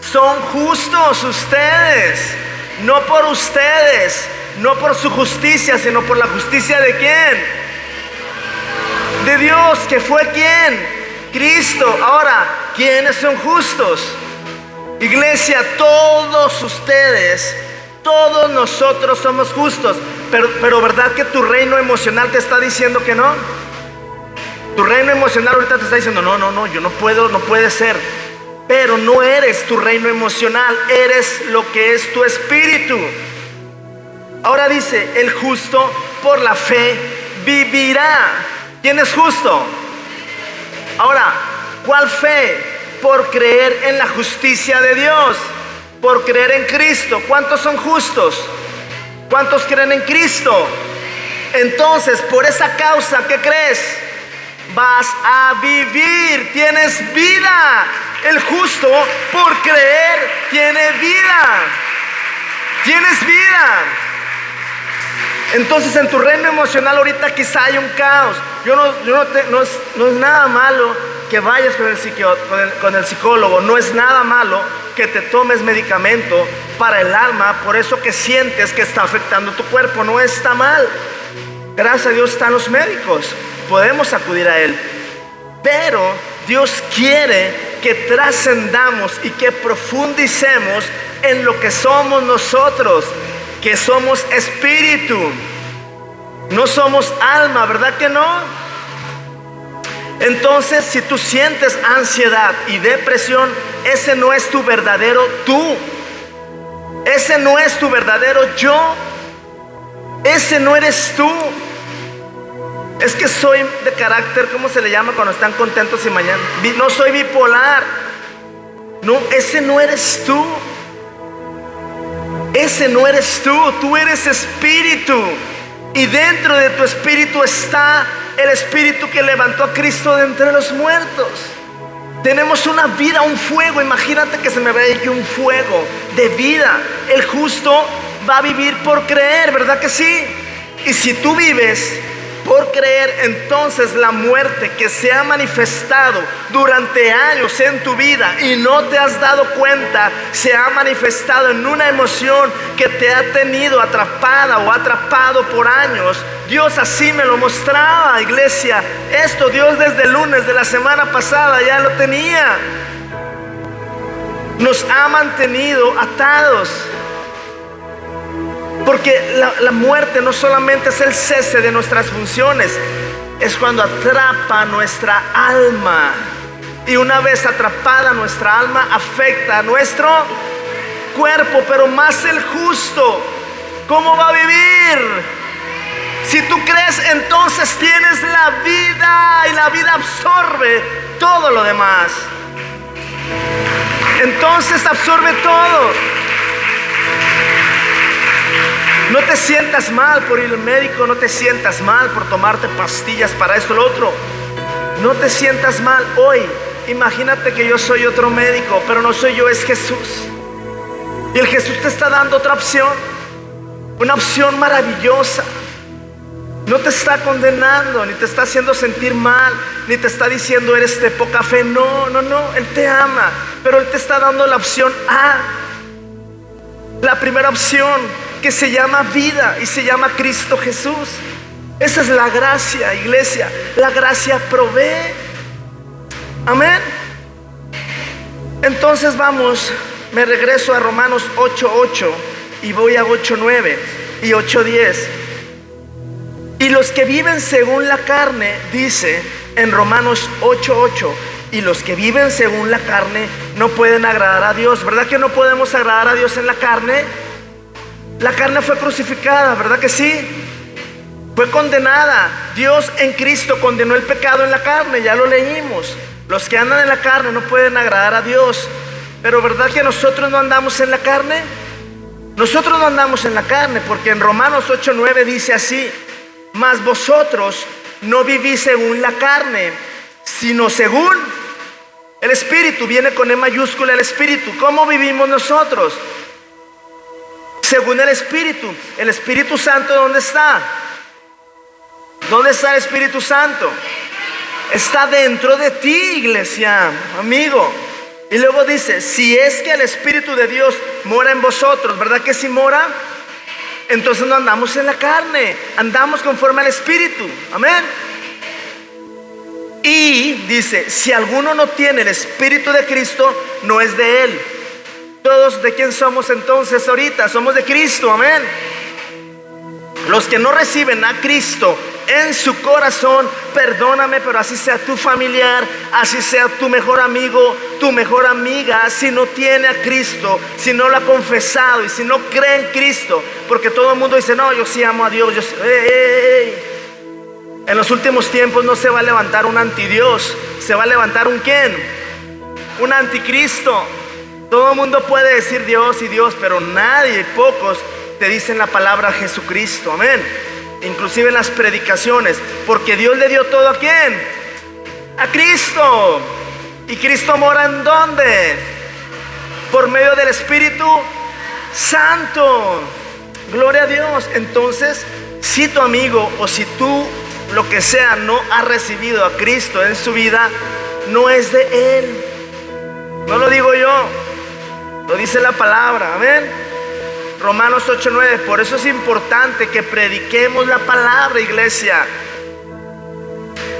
son justos ustedes. No por ustedes, no por su justicia, sino por la justicia de ¿quién? De Dios, que fue ¿quién? Cristo. Ahora, ¿quiénes son justos? Iglesia, todos ustedes, todos nosotros somos justos. Pero ¿verdad que tu reino emocional te está diciendo que no? Tu reino emocional ahorita te está diciendo, no, yo no puedo, no puede ser. Pero no eres tu reino emocional, eres lo que es tu espíritu. Ahora dice, el justo por la fe vivirá. ¿Quién es justo? Ahora, ¿cuál fe? Por creer en la justicia de Dios, por creer en Cristo. ¿Cuántos son justos? ¿Cuántos creen en Cristo? Entonces, por esa causa, ¿qué crees? Vas a vivir, tienes vida. El justo por creer tiene vida. Tienes vida. Entonces en tu reino emocional ahorita quizá hay un caos. No es nada malo que vayas con el psicólogo. No es nada malo que te tomes medicamento para el alma, por eso que sientes que está afectando tu cuerpo. No está mal. Gracias a Dios están los médicos. Podemos acudir a Él. Pero Dios quiere que trascendamos y que profundicemos en lo que somos nosotros, que somos espíritu, no somos alma, ¿verdad que no? Entonces, si tú sientes ansiedad y depresión, ese no es tu verdadero tú, ese no es tu verdadero yo, ese no eres tú. Es que soy de carácter, ¿cómo se le llama cuando están contentos y mañana? No soy bipolar. No, ese no eres tú. Ese no eres tú eres espíritu. Y dentro de tu espíritu está el espíritu que levantó a Cristo de entre los muertos. Tenemos una vida, un fuego. Imagínate que se me ve aquí un fuego de vida. El justo va a vivir por creer, ¿verdad que sí? Y si tú vives por creer, entonces la muerte que se ha manifestado durante años en tu vida y no te has dado cuenta, se ha manifestado en una emoción que te ha tenido atrapada o atrapado por años. Dios así me lo mostraba, iglesia. Esto Dios desde el lunes de la semana pasada ya lo tenía. Nos ha mantenido atados. Porque la muerte no solamente es el cese de nuestras funciones, es cuando atrapa nuestra alma. Y una vez atrapada nuestra alma, afecta a nuestro cuerpo. Pero más el justo, ¿cómo va a vivir? Si tú crees, entonces tienes la vida, y la vida absorbe todo lo demás. Entonces absorbe todo. No te sientas mal por ir al médico, no te sientas mal por tomarte pastillas para esto o lo otro. No te sientas mal hoy. Imagínate que yo soy otro médico, pero no soy yo, es Jesús. Y el Jesús te está dando otra opción, una opción maravillosa. No te está condenando, ni te está haciendo sentir mal, ni te está diciendo eres de poca fe. No, Él te ama, pero Él te está dando la opción A. La primera opción, que se llama vida y se llama Cristo Jesús. Esa es la gracia, iglesia. La gracia provee. Amén. Entonces vamos, me regreso a Romanos 8:8 y voy a 8:9 y 8:10. Y los que viven según la carne, dice en Romanos 8:8, y los que viven según la carne no pueden agradar a Dios. ¿Verdad que no podemos agradar a Dios en la carne? La carne fue crucificada, ¿verdad que sí? Fue condenada. Dios en Cristo condenó el pecado en la carne, ya lo leímos. Los que andan en la carne no pueden agradar a Dios. Pero ¿verdad que nosotros no andamos en la carne? Nosotros no andamos en la carne, porque en Romanos 8:9 dice así: mas vosotros no vivís según la carne, sino según el Espíritu. Viene con E mayúscula el Espíritu. ¿Cómo vivimos nosotros? Según el Espíritu. El Espíritu Santo, ¿dónde está? ¿Dónde está el Espíritu Santo? Está dentro de ti, iglesia, amigo. Y luego dice, si es que el Espíritu de Dios mora en vosotros, ¿verdad que si mora? Entonces no andamos en la carne, andamos conforme al Espíritu. Amén. Y dice, si alguno no tiene el Espíritu de Cristo, no es de él. Todos, ¿de quién somos entonces ahorita? Somos de Cristo, amén. Los que no reciben a Cristo en su corazón, perdóname, pero así sea tu familiar, así sea tu mejor amigo, tu mejor amiga, si no tiene a Cristo, si no lo ha confesado y si no cree en Cristo, porque todo el mundo dice, no, yo sí amo a Dios, yo sí, En los últimos tiempos no se va a levantar un antidios, se va a levantar un ¿quién? Un anticristo. Todo el mundo puede decir Dios y Dios, pero nadie, pocos te dicen la palabra Jesucristo, amén. Inclusive en las predicaciones, porque Dios le dio todo ¿a quién? A Cristo. ¿Y Cristo mora en dónde? Por medio del Espíritu Santo. Gloria a Dios. Entonces, si tu amigo o si tú, lo que sea, no ha recibido a Cristo en su vida, no es de Él. No lo digo yo, lo dice la palabra, amén. Romanos 8:9. Por eso es importante que prediquemos la palabra, iglesia.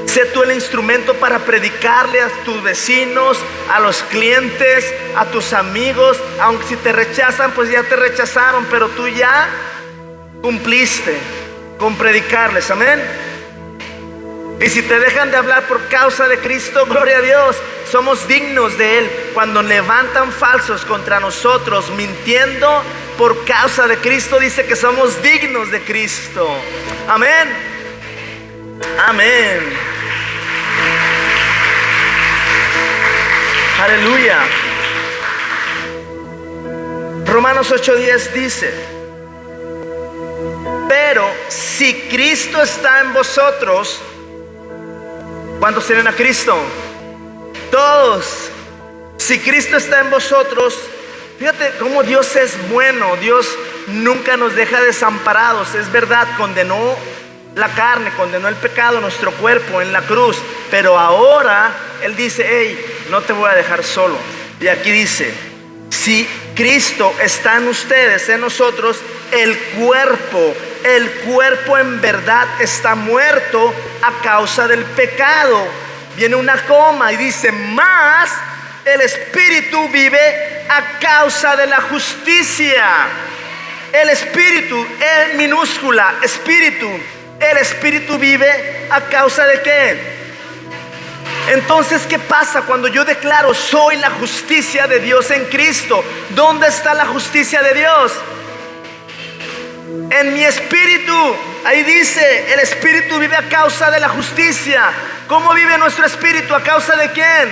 Sé tú el instrumento para predicarle a tus vecinos, a los clientes, a tus amigos. Aunque si te rechazan, pues ya te rechazaron, pero tú ya cumpliste con predicarles, amén. Y si te dejan de hablar por causa de Cristo, gloria a Dios, somos dignos de Él. Cuando levantan falsos contra nosotros, mintiendo por causa de Cristo, dice que somos dignos de Cristo. Amén. Amén. Aleluya. Romanos 8:10 dice: pero si Cristo está en vosotros, ¿cuántos tienen a Cristo? Todos. Si Cristo está en vosotros, fíjate cómo Dios es bueno. Dios nunca nos deja desamparados. Es verdad, condenó la carne, condenó el pecado, nuestro cuerpo en la cruz, pero ahora Él dice: hey, no te voy a dejar solo. Y aquí dice: si Cristo está en ustedes, en nosotros, el cuerpo en verdad está muerto a causa del pecado. Viene una coma y dice: más el espíritu vive a causa de la justicia. El espíritu, en minúscula, espíritu. El espíritu vive a causa de ¿qué? Entonces, ¿qué pasa cuando yo declaro soy la justicia de Dios en Cristo? ¿Dónde está la justicia de Dios? En mi espíritu. Ahí dice: el espíritu vive a causa de la justicia. ¿Cómo vive nuestro espíritu? ¿A causa de quién?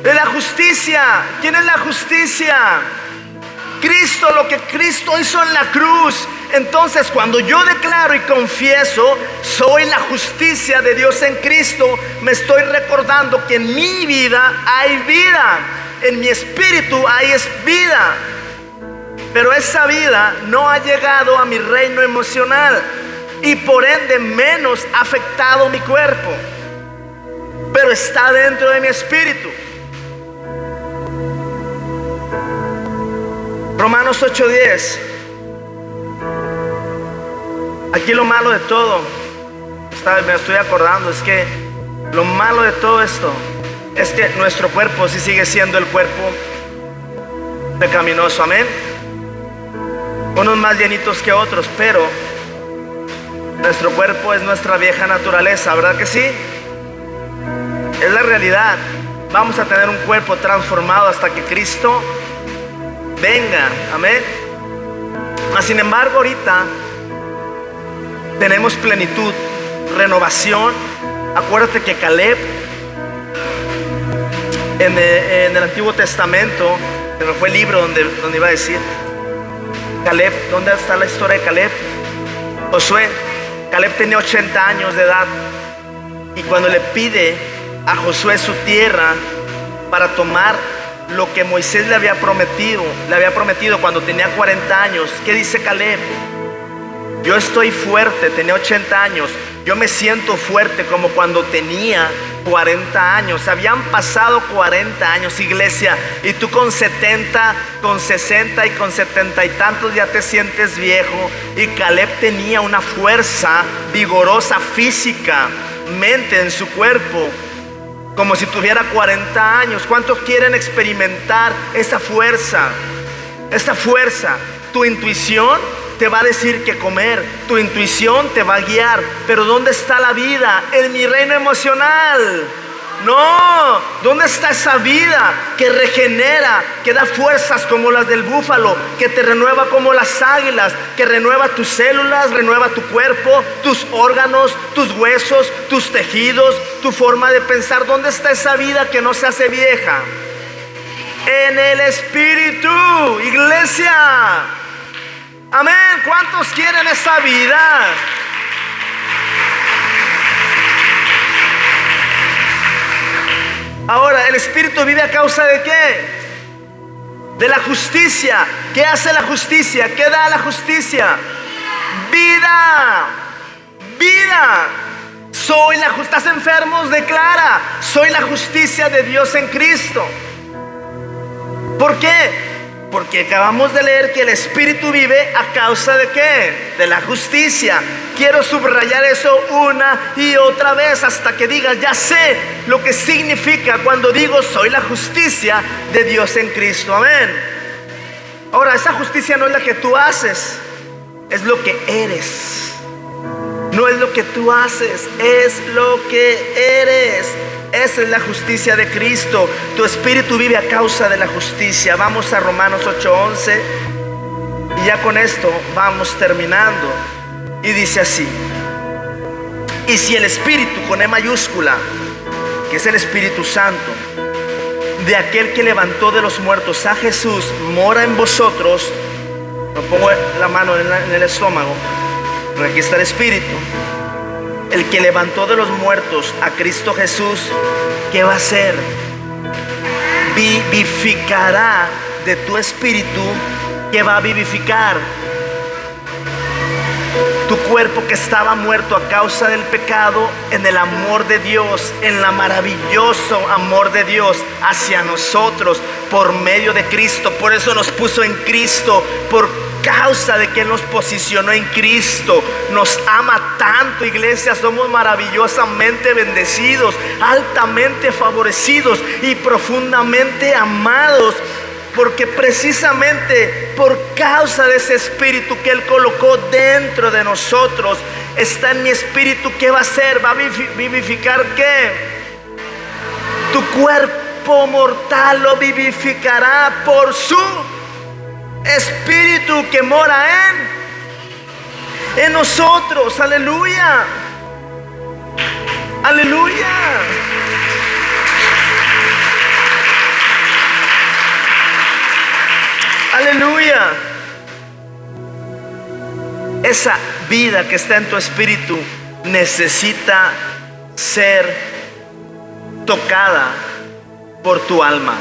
De la justicia. ¿Quién es la justicia? Cristo, lo que Cristo hizo en la cruz. Entonces, cuando yo declaro y confieso soy la justicia de Dios en Cristo, me estoy recordando que en mi vida hay vida, en mi espíritu hay vida. Pero esa vida no ha llegado a mi reino emocional y por ende menos ha afectado mi cuerpo, pero está dentro de mi espíritu. Romanos 8:10. Aquí lo malo de todo, me estoy acordando, es que lo malo de todo esto es que nuestro cuerpo sí sigue siendo el cuerpo pecaminoso, amén. Unos más llenitos que otros, pero nuestro cuerpo es nuestra vieja naturaleza, ¿verdad que sí? Es la realidad. Vamos a tener un cuerpo transformado hasta que Cristo venga, amén. Mas sin embargo, ahorita tenemos plenitud, renovación. Acuérdate que Caleb en el Antiguo Testamento, se me fue el libro donde iba a decir Caleb, ¿dónde está la historia de Caleb? Josué. Caleb tenía 80 años de edad, y cuando le pide a Josué su tierra para tomar lo que Moisés le había prometido cuando tenía 40 años, ¿qué dice Caleb? Yo estoy fuerte, tenía 80 años, yo me siento fuerte como cuando tenía 40 años. Habían pasado 40 años, iglesia, y tú con 70, con 60 y con 70 y tantos ya te sientes viejo. Y Caleb tenía una fuerza vigorosa físicamente en su cuerpo, como si tuviera 40 años. ¿Cuántos quieren experimentar esa fuerza? Esa fuerza. Tu intuición te va a decir qué comer, tu intuición te va a guiar, pero ¿dónde está la vida? En mi reino emocional. No, ¿dónde está esa vida que regenera, que da fuerzas como las del búfalo, que te renueva como las águilas, que renueva tus células, renueva tu cuerpo, tus órganos, tus huesos, tus tejidos, tu forma de pensar? ¿Dónde está esa vida que no se hace vieja? En el espíritu, iglesia. Amén. ¿Cuántos quieren esa vida? Ahora, el espíritu vive a causa de ¿qué? De la justicia. ¿Qué hace la justicia? ¿Qué da la justicia? Vida. Vida. Soy la justicia. ¿Estás enfermo? Declara: soy la justicia de Dios en Cristo. ¿Por qué? Porque acabamos de leer que el espíritu vive a causa de ¿qué? De la justicia. Quiero subrayar eso una y otra vez hasta que digas: ya sé lo que significa cuando digo soy la justicia de Dios en Cristo. Amén. Ahora, esa justicia no es la que tú haces, es lo que eres. No es lo que tú haces, es lo que eres. Esa es la justicia de Cristo. Tu espíritu vive a causa de la justicia. Vamos a Romanos 8:11 y ya con esto vamos terminando. Y dice así: y si el espíritu con E mayúscula, que es el Espíritu Santo, de aquel que levantó de los muertos a Jesús, mora en vosotros. Me pongo la mano en el estómago, porque aquí está el Espíritu. El que levantó de los muertos a Cristo Jesús, ¿qué va a hacer? Vivificará de tu espíritu. ¿Qué va a vivificar? Tu cuerpo que estaba muerto a causa del pecado, en el amor de Dios, en el maravilloso amor de Dios hacia nosotros por medio de Cristo. Por eso nos puso en Cristo, por causa de que Él nos posicionó en Cristo. Nos ama tanto, iglesia. Somos maravillosamente bendecidos, altamente favorecidos y profundamente amados, porque precisamente por causa de ese espíritu que Él colocó dentro de nosotros, está en mi espíritu. ¿Qué va a hacer? Va a vivificar ¿qué? Tu cuerpo mortal lo vivificará por su espíritu que mora en nosotros. Aleluya, aleluya. Aleluya. Esa vida que está en tu espíritu necesita ser tocada por tu alma.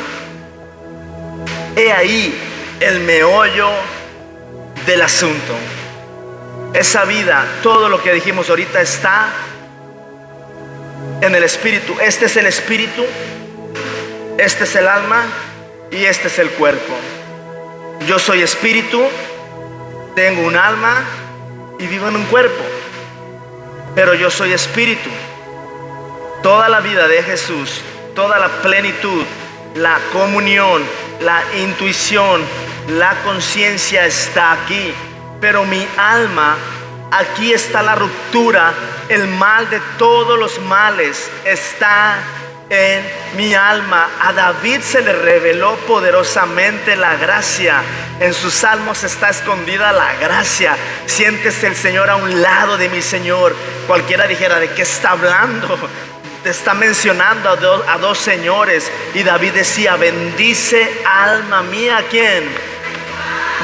He ahí el meollo del asunto. Esa vida, todo lo que dijimos ahorita está en el espíritu. Este es el espíritu, este es el alma y este es el cuerpo. Yo soy espíritu, tengo un alma y vivo en un cuerpo, pero yo soy espíritu. Toda la vida de Jesús, toda la plenitud, la comunión, la intuición, la conciencia está aquí, pero mi alma, aquí está la ruptura. El mal de todos los males está en mi alma. A David se le reveló poderosamente la gracia. En sus salmos está escondida la gracia. Siéntese el Señor a un lado de mi Señor. Cualquiera dijera, ¿de qué está hablando? Te está mencionando a dos señores. Y David decía, bendice alma mía. ¿A quién?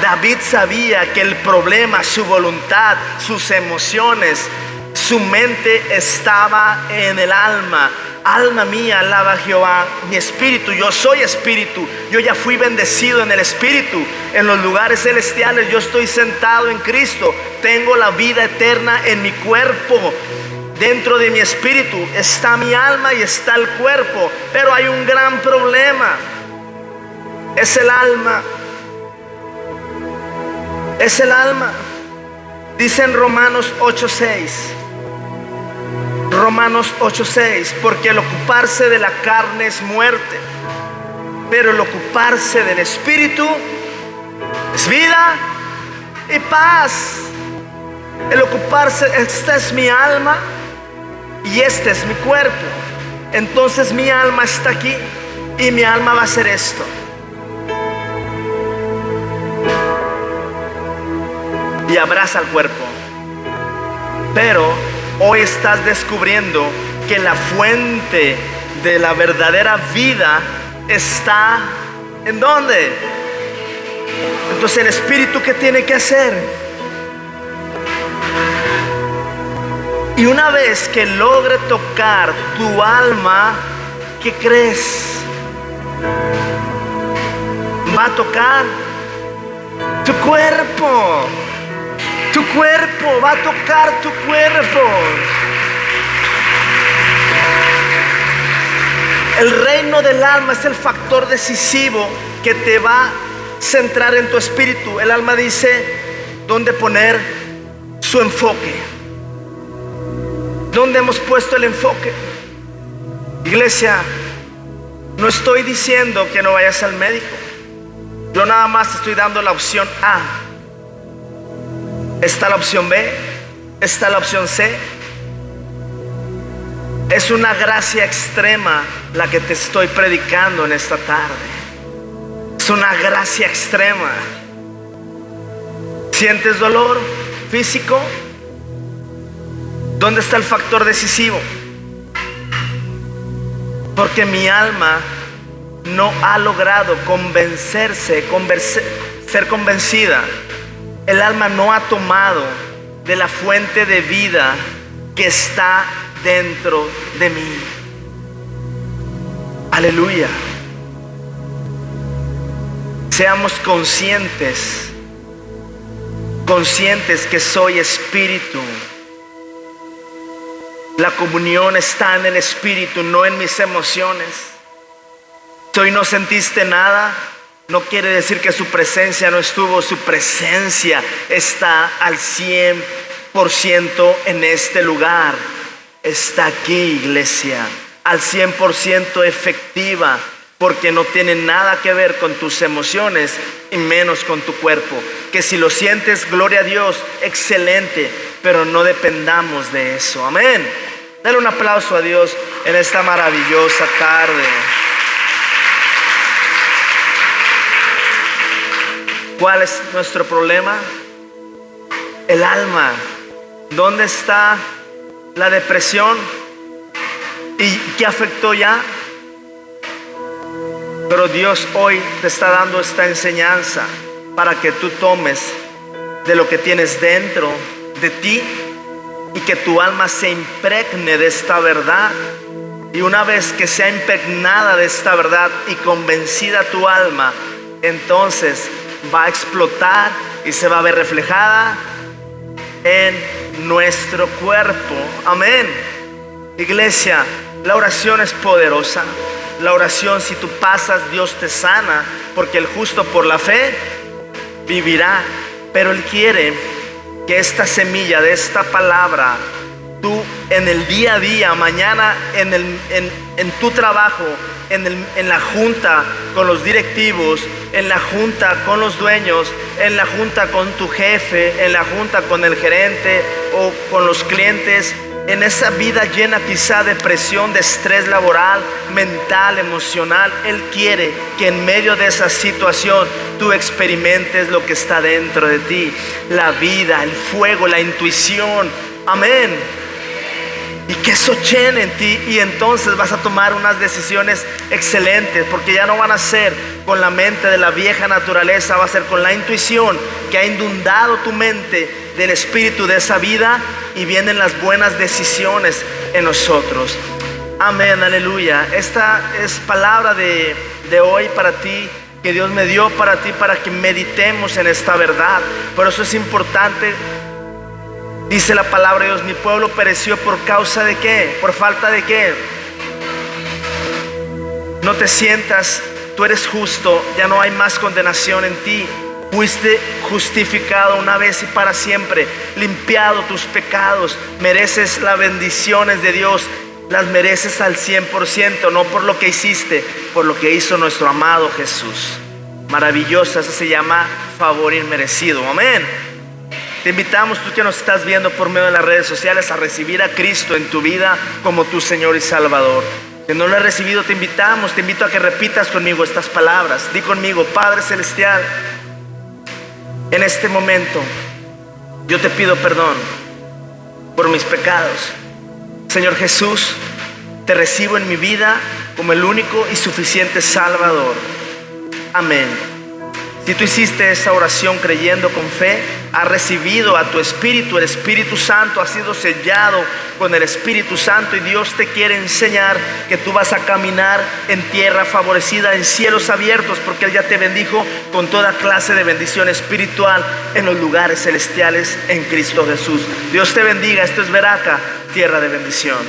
David sabía que el problema, su voluntad, sus emociones, su mente estaba en el alma. Alma mía, alaba a Jehová. Mi espíritu, yo soy espíritu. Yo ya fui bendecido en el espíritu, en los lugares celestiales. Yo estoy sentado en Cristo. Tengo la vida eterna en mi cuerpo. Dentro de mi espíritu está mi alma y está el cuerpo. Pero hay un gran problema. Es el alma. Es el alma. Dice en Romanos 8:6. Romanos 8:6, porque el ocuparse de la carne es muerte, pero el ocuparse del espíritu es vida y paz. El ocuparse, esta es mi alma y este es mi cuerpo. Entonces mi alma está aquí y mi alma va a hacer esto. Y abraza al cuerpo. Pero hoy estás descubriendo que la fuente de la verdadera vida está ¿en dónde? Entonces el espíritu, ¿qué tiene que hacer? Y una vez que logre tocar tu alma, ¿qué crees? Va a tocar tu cuerpo. Tu cuerpo, va a tocar tu cuerpo. El reino del alma es el factor decisivo que te va a centrar en tu espíritu. El alma dice dónde poner su enfoque. ¿Dónde hemos puesto el enfoque? Iglesia, no estoy diciendo que no vayas al médico. Yo nada más te estoy dando la opción A. Está la opción B, está la opción C. Es una gracia extrema la que te estoy predicando en esta tarde. Es una gracia extrema. ¿Sientes dolor físico? ¿Dónde está el factor decisivo? Porque mi alma no ha logrado ser convencida. El alma no ha tomado de la fuente de vida que está dentro de mí. Aleluya. Seamos conscientes que soy espíritu. La comunión está en el espíritu, no en mis emociones. Si hoy no sentiste nada, no quiere decir que su presencia no estuvo. Su presencia está al 100% en este lugar. Está aquí, iglesia, al 100% efectiva, porque no tiene nada que ver con tus emociones y menos con tu cuerpo. Que si lo sientes, gloria a Dios, excelente, pero no dependamos de eso. Amén. Dale un aplauso a Dios en esta maravillosa tarde. ¿Cuál es nuestro problema? El alma. ¿Dónde está la depresión? ¿Y qué afectó ya? Pero Dios hoy te está dando esta enseñanza para que tú tomes de lo que tienes dentro de ti y que tu alma se impregne de esta verdad. Y una vez que sea impregnada de esta verdad y convencida tu alma, entonces va a explotar y se va a ver reflejada en nuestro cuerpo. Amén. Iglesia, la oración es poderosa. La oración, si tú pasas, Dios te sana, porque el justo por la fe vivirá. Pero Él quiere que esta semilla de esta palabra, tú en el día a día, mañana en tu trabajo, en la junta con los directivos, en la junta con los dueños, en la junta con tu jefe, en la junta con el gerente o con los clientes, en esa vida llena quizá de presión, de estrés laboral, mental, emocional, Él quiere que en medio de esa situación tú experimentes lo que está dentro de ti, la vida, el fuego, la intuición. Amén. Y que eso llene en ti, y entonces vas a tomar unas decisiones excelentes, porque ya no van a ser con la mente de la vieja naturaleza, va a ser con la intuición que ha inundado tu mente del espíritu de esa vida, y vienen las buenas decisiones en nosotros. Amén, aleluya. Esta es palabra de hoy para ti, que Dios me dio para ti, para que meditemos en esta verdad. Por eso es importante. Dice la palabra de Dios: mi pueblo pereció por causa de ¿qué? Por falta de ¿qué? No te sientas, tú eres justo, ya no hay más condenación en ti. Fuiste justificado una vez y para siempre, limpiado tus pecados. Mereces las bendiciones de Dios, las mereces al 100%, no por lo que hiciste, por lo que hizo nuestro amado Jesús. Maravilloso, eso se llama favor inmerecido. Amén. Te invitamos, tú que nos estás viendo por medio de las redes sociales, a recibir a Cristo en tu vida como tu Señor y Salvador. Si no lo has recibido, te invito a que repitas conmigo estas palabras. Di conmigo: Padre Celestial, en este momento yo te pido perdón por mis pecados. Señor Jesús, te recibo en mi vida como el único y suficiente Salvador. Amén. Si tú hiciste esa oración creyendo con fe, has recibido a tu Espíritu, el Espíritu Santo, has sido sellado con el Espíritu Santo, y Dios te quiere enseñar que tú vas a caminar en tierra favorecida, en cielos abiertos, porque Él ya te bendijo con toda clase de bendición espiritual en los lugares celestiales en Cristo Jesús. Dios te bendiga. Esto es Veraca, tierra de bendición.